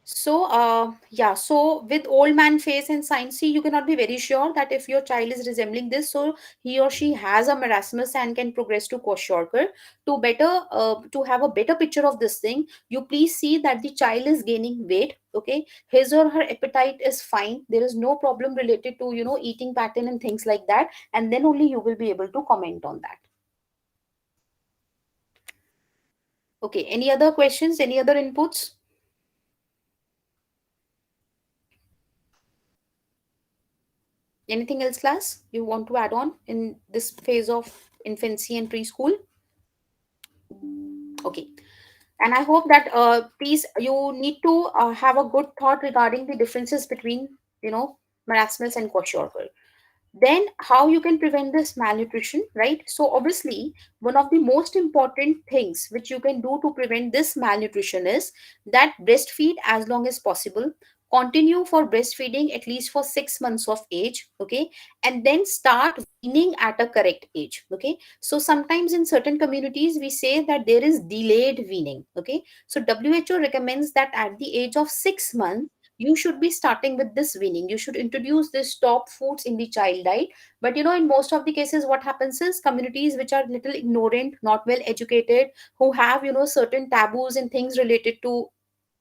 So, yeah, so with old man face and signs, see, you cannot be very sure that if your child is resembling this, so he or she has a marasmus and can progress to kwashiorkor. To have a better picture of this thing, you please see that the child is gaining weight, okay? His or her appetite is fine. There is no problem related to, eating pattern and things like that. And then only you will be able to comment on that. Okay, any other questions, any other inputs? Anything else, class, you want to add on in this phase of infancy and preschool? Okay. And I hope that please you need to have a good thought regarding the differences between, marasmus and kwashiorkor. Then how you can prevent this malnutrition, right? So obviously one of the most important things which you can do to prevent this malnutrition is that breastfeed as long as possible, continue for breastfeeding at least for 6 months of age, okay, and then start weaning at a correct age, okay. So sometimes in certain communities we say that there is delayed weaning, okay. So WHO recommends that at the age of 6 months you should be starting with this weaning. You should introduce this top foods in the child diet. But in most of the cases what happens is communities which are little ignorant, not well educated, who have certain taboos and things related to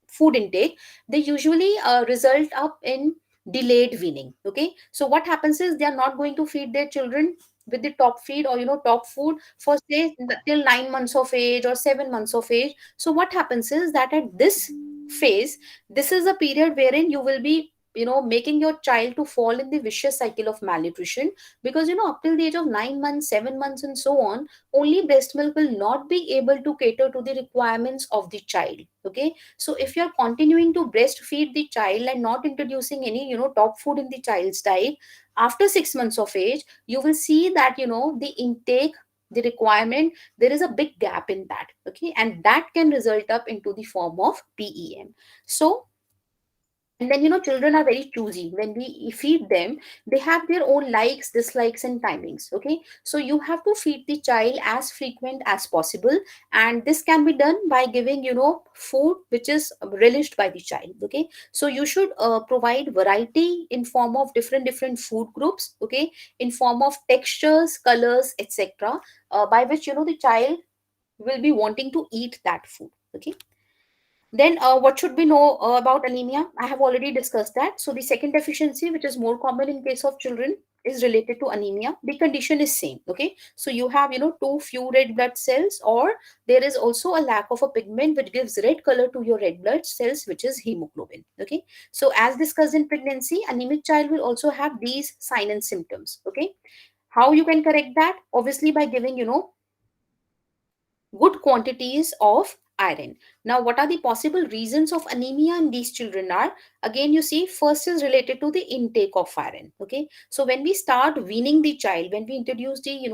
food intake, they usually result up in delayed weaning, okay. So what happens is they are not going to feed their children with the top feed or top food for say till 9 months of age or 7 months of age. So what happens is that at this phase, this is a period wherein you will be making your child to fall in the vicious cycle of malnutrition, because up till the age of 9 months, 7 months and so on, only breast milk will not be able to cater to the requirements of the child, okay. So if you're continuing to breastfeed the child and not introducing any top food in the child's diet, after 6 months of age you will see that the intake, the requirement, there is a big gap in that, okay, and that can result up into the form of PEM. So and then children are very choosy. When we feed them, they have their own likes, dislikes and timings, okay. So you have to feed the child as frequent as possible, and this can be done by giving food which is relished by the child, okay. So you should provide variety in form of different food groups, okay, in form of textures, colors, etc., by which the child will be wanting to eat that food, okay. Then, what should we know about anemia? I have already discussed that. So, the second deficiency, which is more common in case of children, is related to anemia. The condition is same. Okay, so you have too few red blood cells, or there is also a lack of a pigment which gives red color to your red blood cells, which is hemoglobin. Okay, so as discussed in pregnancy, anemic child will also have these signs and symptoms. Okay, how you can correct that? Obviously, by giving good quantities of iron. Now, what are the possible reasons of anemia in these children are? Again, you see, first is related to the intake of iron. Okay, so when we start weaning the child, when we introduce the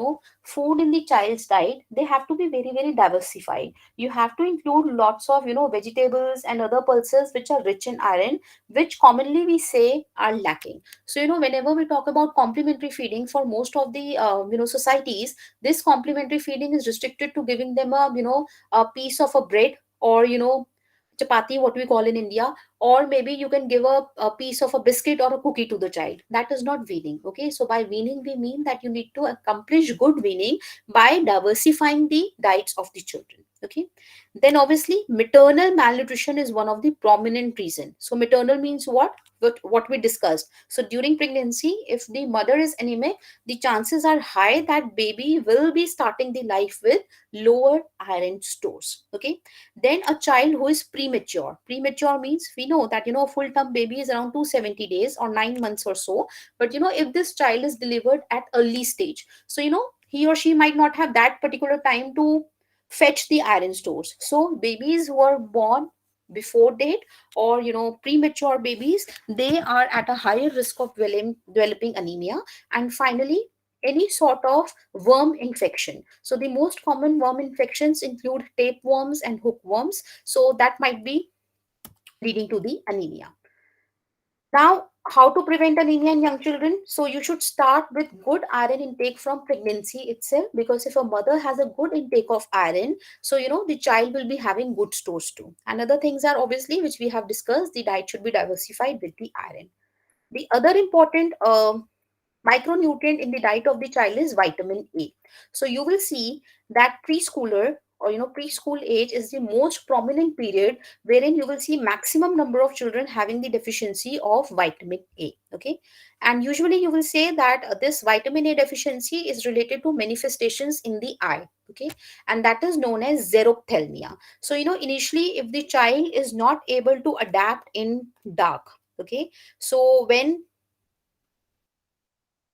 food in the child's diet, they have to be very diversified. You have to include lots of vegetables and other pulses which are rich in iron, which commonly we say are lacking. So whenever we talk about complementary feeding for most of the societies, this complementary feeding is restricted to giving them a piece of a bread, or chapati, what we call in India, or maybe you can give a piece of a biscuit or a cookie to the child. That is not weaning, okay. So by weaning we mean that you need to accomplish good weaning by diversifying the diets of the children, okay. Then obviously maternal malnutrition is one of the prominent reason. So maternal means what? what we discussed. So during pregnancy, if the mother is anemic, the chances are high that baby will be starting the life with lower iron stores. Okay. Then a child who is premature. Premature means we know that full term baby is around 270 days or 9 months or so. But if this child is delivered at early stage, so he or she might not have that particular time to fetch the iron stores. So babies who are born before date, or premature babies, they are at a higher risk of developing anemia. And finally, any sort of worm infection. So the most common worm infections include tapeworms and hookworms, so that might be leading to the anemia. Now, how to prevent anemia in young children? So you should start with good iron intake from pregnancy itself, because if a mother has a good intake of iron, so the child will be having good stores too. And other things are obviously, which we have discussed, the diet should be diversified with the iron. The other important micronutrient in the diet of the child is vitamin A. So you will see that preschooler, or preschool age is the most prominent period wherein you will see maximum number of children having the deficiency of vitamin A. Okay. And usually you will say that this vitamin A deficiency is related to manifestations in the eye. Okay. And that is known as xerophthalmia. So initially, if the child is not able to adapt in dark, okay, so when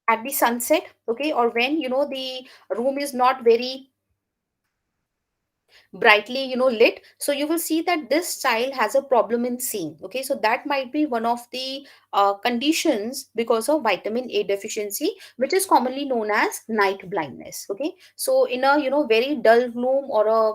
at the sunset, okay, or when the room is not very brightly lit, so you will see that this child has a problem in seeing. Okay, so that might be one of the conditions because of vitamin A deficiency, which is commonly known as night blindness. Okay, so in a very dull room, or a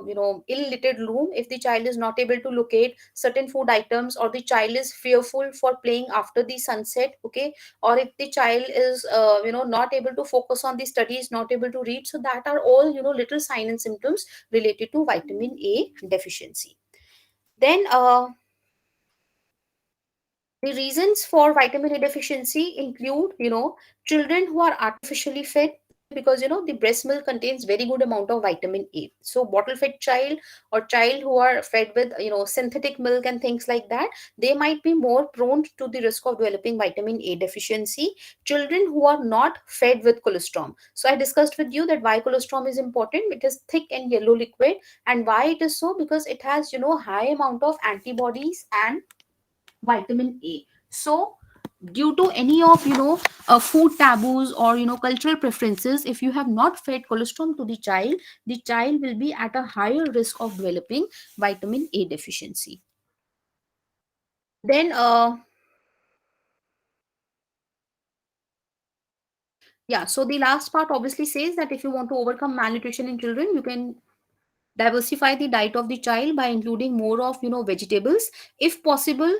ill lit room, if the child is not able to locate certain food items, or the child is fearful for playing after the sunset, okay, or if the child is not able to focus on the studies, not able to read, so that are all little signs and symptoms related to vitamin A deficiency. Then the reasons for vitamin A deficiency include, children who are artificially fed, because the breast milk contains very good amount of vitamin A. So bottle fed child, or child who are fed with synthetic milk and things like that, they might be more prone to the risk of developing vitamin A deficiency. Children who are not fed with colostrum. So I discussed with you that why colostrum is important. It is thick and yellow liquid, and why it is so, because it has high amount of antibodies and vitamin A. So due to any of food taboos, or cultural preferences, if you have not fed colostrum to the child will be at a higher risk of developing vitamin A deficiency. Then yeah, so the last part obviously says that if you want to overcome malnutrition in children, you can diversify the diet of the child by including more of vegetables, if possible.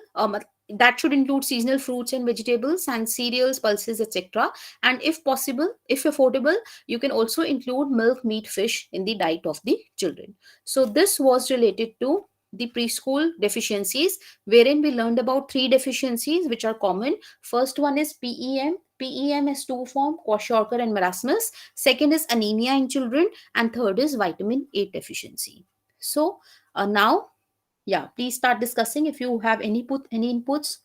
That should include seasonal fruits and vegetables and cereals, pulses, etc. And if possible, if affordable, you can also include milk, meat, fish in the diet of the children. So this was related to the preschool deficiencies, wherein we learned about three deficiencies which are common. First one is PEM is two form, kwashiorkor and marasmus. Second is anemia in children, and third is vitamin A deficiency. So now, yeah, please start discussing. If you have any inputs,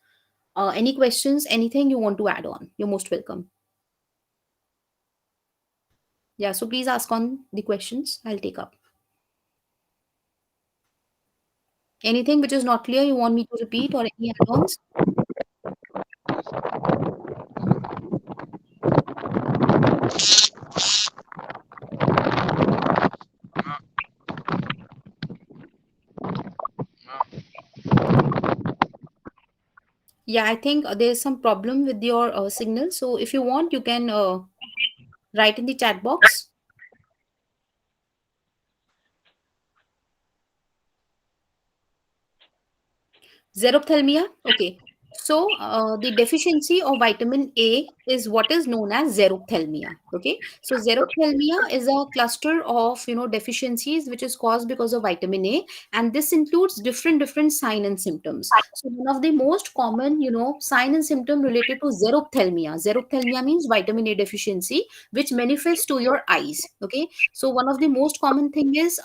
any questions, anything you want to add on, you're most welcome. Yeah, so please ask on the questions. I'll take up. Anything which is not clear, you want me to repeat, or any add-ons? Yeah, I think there's some problem with your signal. So if you want, you can write in the chat box. Xerophthalmia. Okay. So the deficiency of vitamin A is what is known as xerophthalmia. Okay. So xerophthalmia is a cluster of deficiencies which is caused because of vitamin A, and this includes different sign and symptoms. So one of the most common sign and symptom related to xerophthalmia. Xerophthalmia means vitamin A deficiency, which manifests to your eyes. Okay. So one of the most common thing is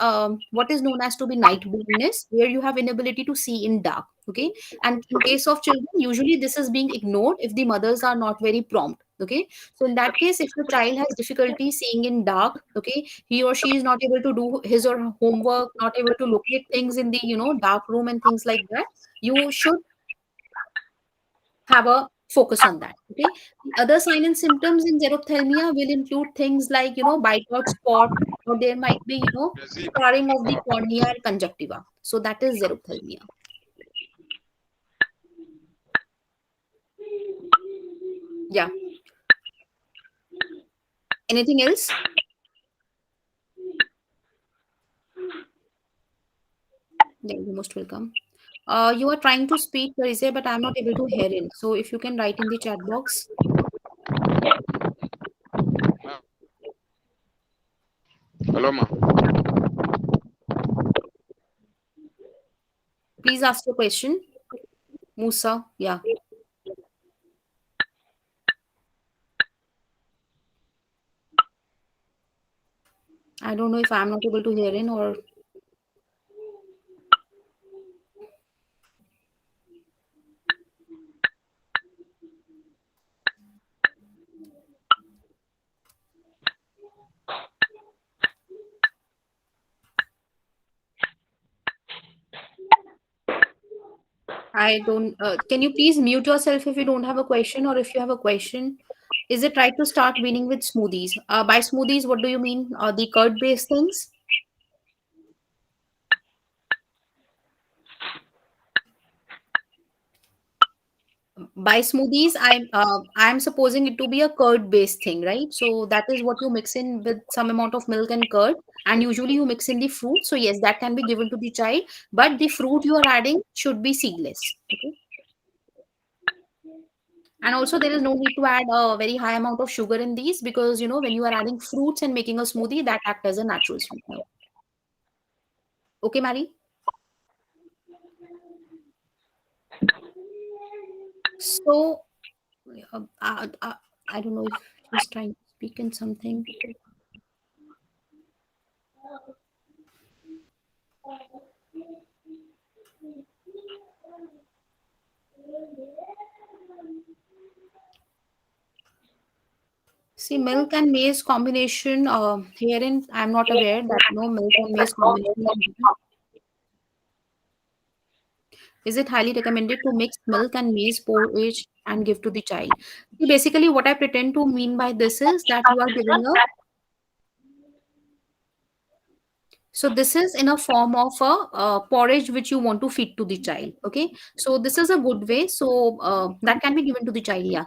what is known as to be night blindness, where you have inability to see in dark. Okay, and in case of children, usually this is being ignored if the mothers are not very prompt. Okay, so in that case, if your child has difficulty seeing in dark, okay, he or she is not able to do his or her homework, not able to locate things in the dark room and things like that, you should have a focus on that. Okay, the other sign and symptoms in xerophthalmia will include things like bite out spot, or there might be scarring of the cornea and conjunctiva. So that is xerophthalmia. Yeah. Anything else? Yeah, you're most welcome. You are trying to speak, Parise, but I'm not able to hear it. So if you can write in the chat box. Hello, ma. Please ask your question. Musa, yeah. I don't know if I'm not able to hear in or I don't. Can you please mute yourself if you don't have a question, or if you have a question? Is it right to start weaning with smoothies? By smoothies, what do you mean? The curd-based things? By smoothies, I'm supposing it to be a curd based thing, right? So that is what you mix in with some amount of milk and curd, and usually you mix in the fruit. So yes, that can be given to the child, but the fruit you are adding should be seedless. Okay, and also there is no need to add a very high amount of sugar in these, because when you are adding fruits and making a smoothie, that act as a natural sweetener. Okay, Mary. So I don't know if she's trying to speak in something. See, milk and maize combination, herein I'm not aware that milk and maize combination is given. Is it highly recommended to mix milk and maize porridge and give to the child? See, basically, what I pretend to mean by this is that you are giving a, so this is in a form of a porridge which you want to feed to the child. Okay, so this is a good way. So that can be given to the child. Yeah.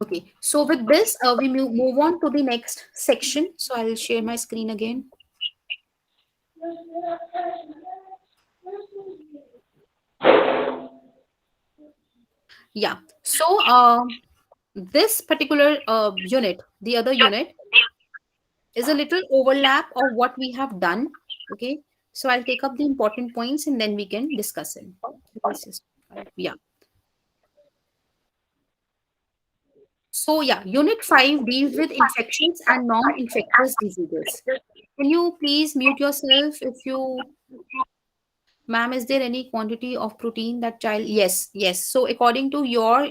Okay, so with this, we move on to the next section. So I'll share my screen again. Yeah, so this particular unit, the other unit, is a little overlap of what we have done. Okay, so I'll take up the important points and then we can discuss it. Yeah. So yeah, Unit 5 deals with infections and non-infectious diseases. Can you please mute yourself if you... Ma'am, is there any quantity of protein that child... Yes, yes. So according to your,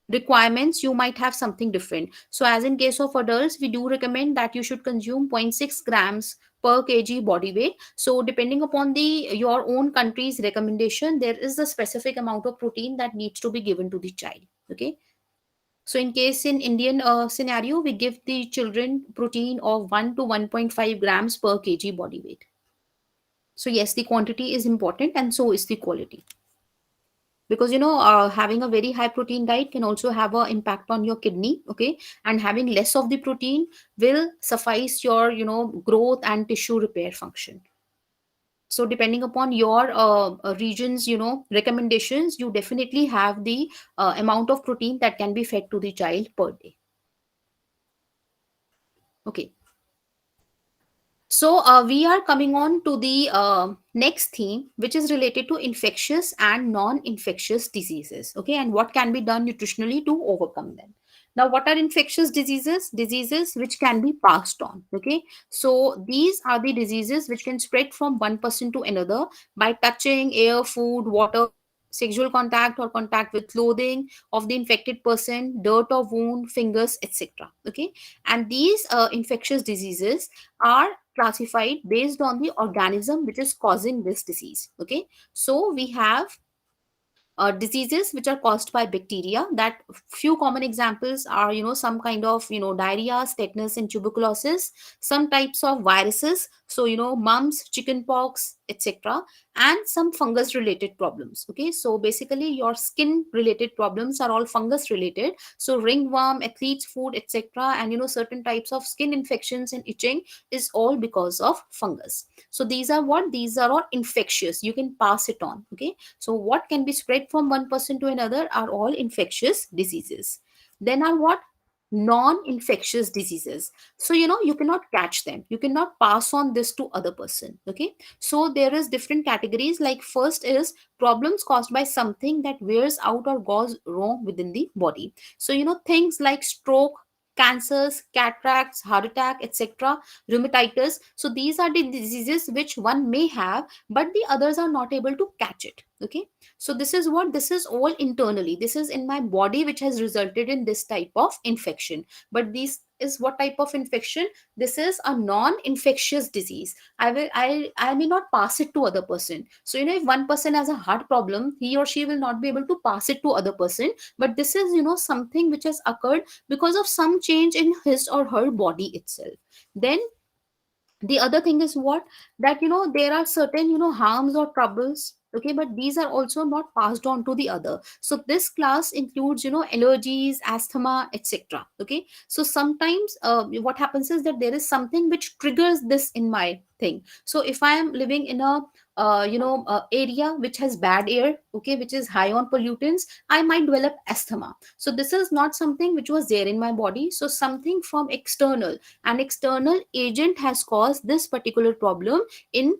requirements, you might have something different. So as in case of adults, we do recommend that you should consume 0.6 grams per kg body weight. So depending upon the your own country's recommendation, there is a specific amount of protein that needs to be given to the child. Okay. So in case in Indian scenario, we give the children protein of 1 to 1.5 grams per kg body weight. So yes, the quantity is important and so is the quality. Because having a very high protein diet can also have an impact on your kidney. Okay, and having less of the protein will suffice your growth and tissue repair function. So depending upon your region's recommendations, you definitely have the amount of protein that can be fed to the child per day. Okay. So we are coming on to the next theme, which is related to infectious and non-infectious diseases. Okay, and what can be done nutritionally to overcome them. Now, what are infectious diseases? Diseases which can be passed on. Okay, so these are the diseases which can spread from one person to another by touching air, food, water, sexual contact, or contact with clothing of the infected person, dirt or wound, fingers, etc. Okay, and these infectious diseases are classified based on the organism which is causing this disease. Okay, so we have diseases which are caused by bacteria. That few common examples are, some kind of, diarrhea, tetanus, and tuberculosis. Some types of viruses, so, mumps, chickenpox, etc. And some fungus related problems. Okay, so basically your skin related problems are all fungus related. So ringworm, athlete's foot, etc. And, certain types of skin infections and itching is all because of fungus. So these are what? These are all infectious. You can pass it on. Okay, so what can be spread from one person to another are all infectious diseases. Then are what? Non-infectious diseases. So, you cannot catch them. You cannot pass on this to other person. Okay, so there is different categories. Like first is problems caused by something that wears out or goes wrong within the body. So, things like stroke, cancers, cataracts, heart attack, etc., rheumatitis. So these are the diseases which one may have, but the others are not able to catch it. Okay, so this is what? This is all internally. This is in my body which has resulted in this type of infection. But this is what type of infection? This is a non-infectious disease. I may not pass it to other person. So, if one person has a heart problem, he or she will not be able to pass it to other person. But this is, something which has occurred because of some change in his or her body itself. Then the other thing is what? That, there are certain, harms or troubles. Okay, but these are also not passed on to the other. So this class includes, allergies, asthma, etc. Okay, so sometimes what happens is that there is something which triggers this in my thing. So if I am living in a area which has bad air, okay, which is high on pollutants, I might develop asthma. So this is not something which was there in my body. So something from external, an external agent has caused this particular problem in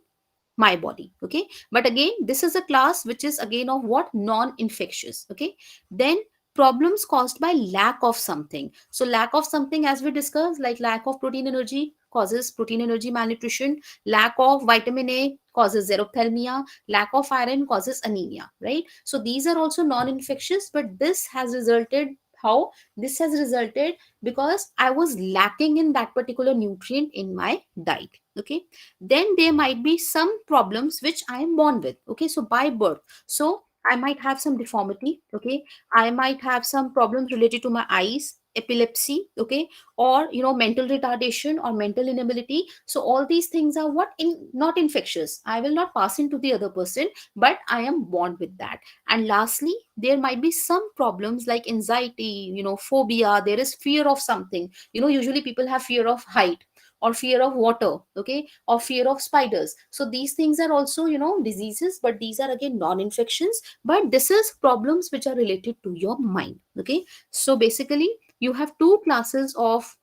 my body. Okay, but again, this is a class which is again of what? Non-infectious. Okay, then problems caused by lack of something. So lack of something, as we discussed, like lack of protein energy causes protein energy malnutrition, lack of vitamin A causes xerophthalmia, lack of iron causes anemia, right? So these are also non-infectious, but this has resulted, how this has resulted? Because I was lacking in that particular nutrient in my diet. Okay, then there might be some problems which I am born with. Okay, so by birth, so I might have some deformity. Okay, I might have some problems related to my eyes, epilepsy. Okay, or mental retardation or mental inability. So all these things are what? Not infectious. I will not pass into the other person, but I am born with that. And lastly, there might be some problems like anxiety, phobia. There is fear of something. Usually people have fear of height or fear of water. Okay, or fear of spiders. So these things are also, diseases, but these are again non-infections. But this is problems which are related to your mind. Okay, so basically you have two classes of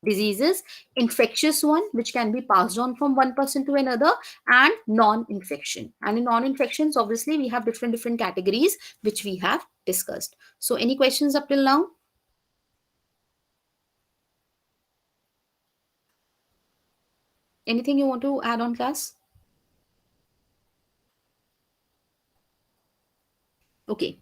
diseases: infectious one, which can be passed on from one person to another, and non-infection. And in non-infections, obviously we have different categories which we have discussed. So any questions up till now? Anything you want to add on, class? Okay.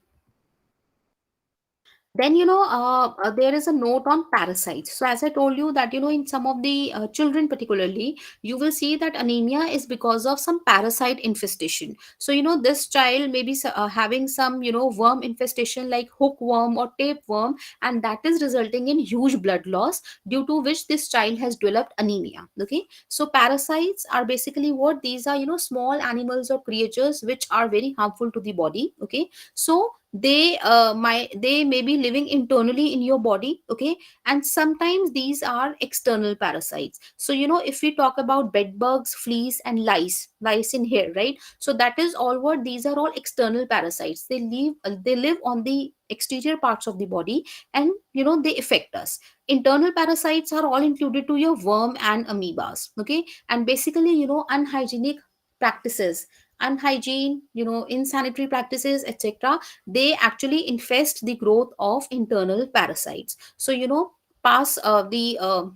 Then, there is a note on parasites. So as I told you that, in some of the children particularly, you will see that anemia is because of some parasite infestation. So, this child may be having some, worm infestation like hookworm or tapeworm, and that is resulting in huge blood loss, due to which this child has developed anemia. Okay, so parasites are basically what? These are, small animals or creatures which are very harmful to the body. Okay, so they may be living internally in your body. Okay, and sometimes these are external parasites. So, if we talk about bed bugs, fleas, and lice in here, right? So that is all what? These are all external parasites. They live on the exterior parts of the body, and they affect us. Internal parasites are all included to your worm and amoebas. Okay, and basically, unhygienic practices unhygiene, insanitary practices, etc., they actually infest the growth of internal parasites. So pass the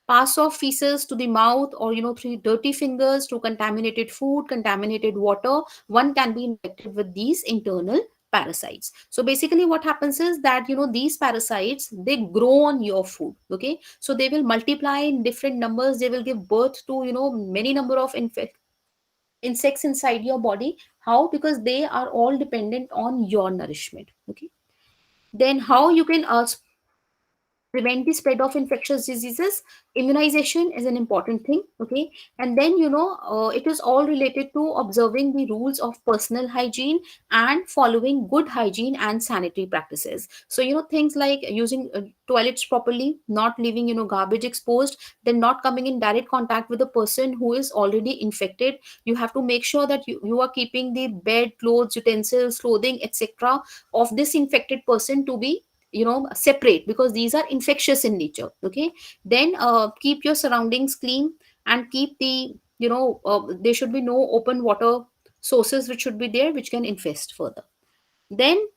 pass off feces to the mouth, or through dirty fingers, to contaminated food, contaminated water, one can be infected with these internal parasites. So basically what happens is that these parasites, they grow on your food. Okay, so they will multiply in different numbers, they will give birth to many number of insects inside your body. How? Because they are all dependent on your nourishment. Okay, then how you can prevent the spread of infectious diseases? Immunization is an important thing. Okay, and then it is all related to observing the rules of personal hygiene and following good hygiene and sanitary practices. So things like using toilets properly, not leaving garbage exposed, then not coming in direct contact with a person who is already infected. You have to make sure that you are keeping the bed, clothes, utensils, clothing, etc., of this infected person to be separate, because these are infectious in nature. Okay, then keep your surroundings clean, and keep the there should be no open water sources which should be there, which can infest further. Then,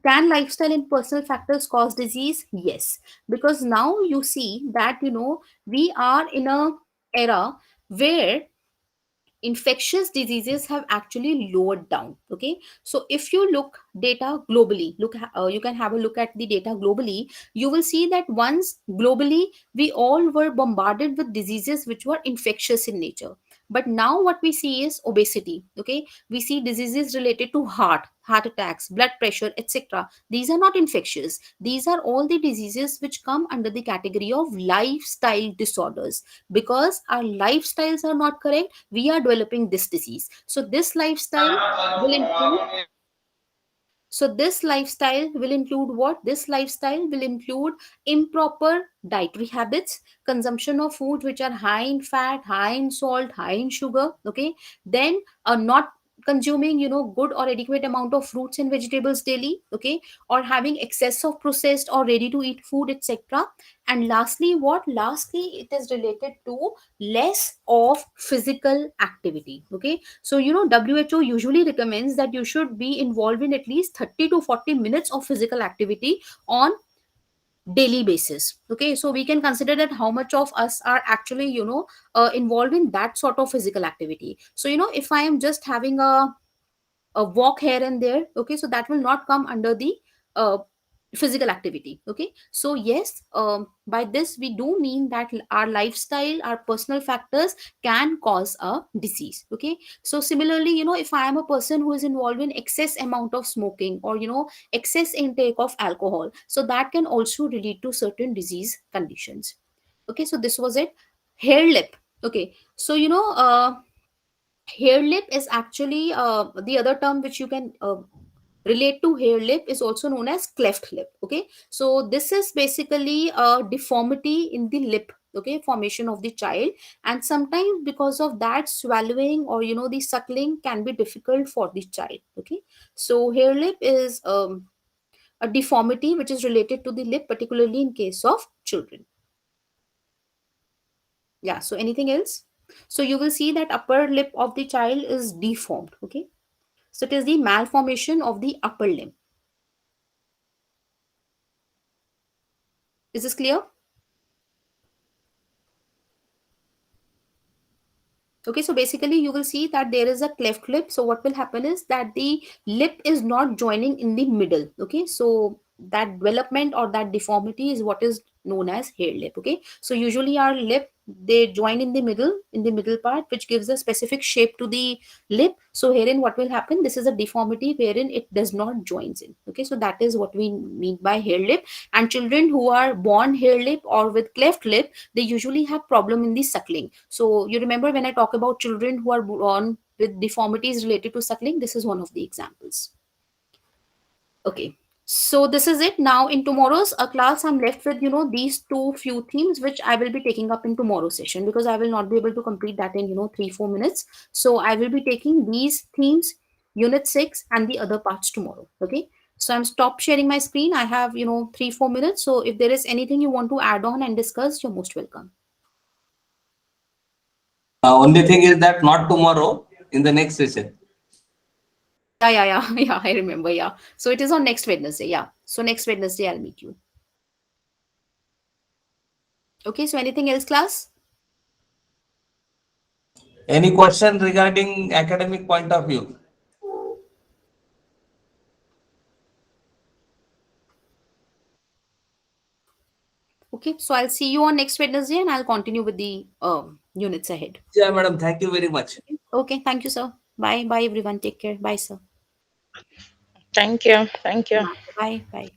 can lifestyle and personal factors cause disease? Yes, because now you see that we are in a era where infectious diseases have actually lowered down. Okay, so if you look data globally, you can have a look at the data globally. You will see that once globally we all were bombarded with diseases which were infectious in nature, but now what we see is obesity. Okay, we see diseases related to heart attacks, blood pressure, etc. These are not infectious. These are all the diseases which come under the category of lifestyle disorders. Because our lifestyles are not correct, we are developing this disease. So this lifestyle will include what? This lifestyle will include improper dietary habits, consumption of foods which are high in fat, high in salt, high in sugar. Okay, then not consuming good or adequate amount of fruits and vegetables daily. Okay, or having excess of processed or ready to eat food, etc. And lastly, it is related to less of physical activity. Okay, so WHO usually recommends that you should be involved in at least 30 to 40 minutes of physical activity on daily basis. Okay, so we can consider that how much of us are actually involved in that sort of physical activity. So if I am just having a walk here and there, okay, so that will not come under the uh, physical activity. Okay, so yes, by this we do mean that our lifestyle, our personal factors can cause a disease. Okay, so similarly, if I am a person who is involved in excess amount of smoking, or excess intake of alcohol, so that can also lead to certain disease conditions. Okay, so this was it. Hair lip. Okay, so hair lip is actually the other term which you can relate to hair lip is also known as cleft lip. Okay, so this is basically a deformity in the lip, okay, formation of the child. And sometimes because of that, swallowing or the suckling can be difficult for the child. Okay, so hair lip is a deformity which is related to the lip, particularly in case of children. Yeah, so anything else? So you will see that upper lip of the child is deformed. Okay, so it is the malformation of the upper limb. Is this clear? Okay, so basically you will see that there is a cleft lip. So what will happen is that the lip is not joining in the middle. Okay, so that development or that deformity is what is known as hair lip. Okay, so usually our lip, they join in the middle part, which gives a specific shape to the lip. So herein what will happen, this is a deformity wherein it does not joins in. Okay, so that is what we mean by hair lip. And children who are born hair lip or with cleft lip, they usually have problem in the suckling. So you remember when I talk about children who are born with deformities related to suckling, this is one of the examples. Okay, so this is it. Now in tomorrow's class, I'm left with these two few themes which I will be taking up in tomorrow's session, because I will not be able to complete that in 3-4 minutes. So I will be taking these themes, unit 6 and the other parts tomorrow. Okay, so I'm stop sharing my screen. I have 3-4 minutes. So if there is anything you want to add on and discuss, you're most welcome. Only thing is that not tomorrow. in the next session. Yeah, I remember. Yeah. So it is on next Wednesday. Yeah. So next Wednesday, I'll meet you. Okay. So anything else, class? Any question regarding academic point of view? Okay. So I'll see you on next Wednesday and I'll continue with the units ahead. Yeah, madam. Thank you very much. Okay. Thank you, sir. Bye. Bye, everyone. Take care. Bye, sir. Thank you. Thank you. Bye. Bye.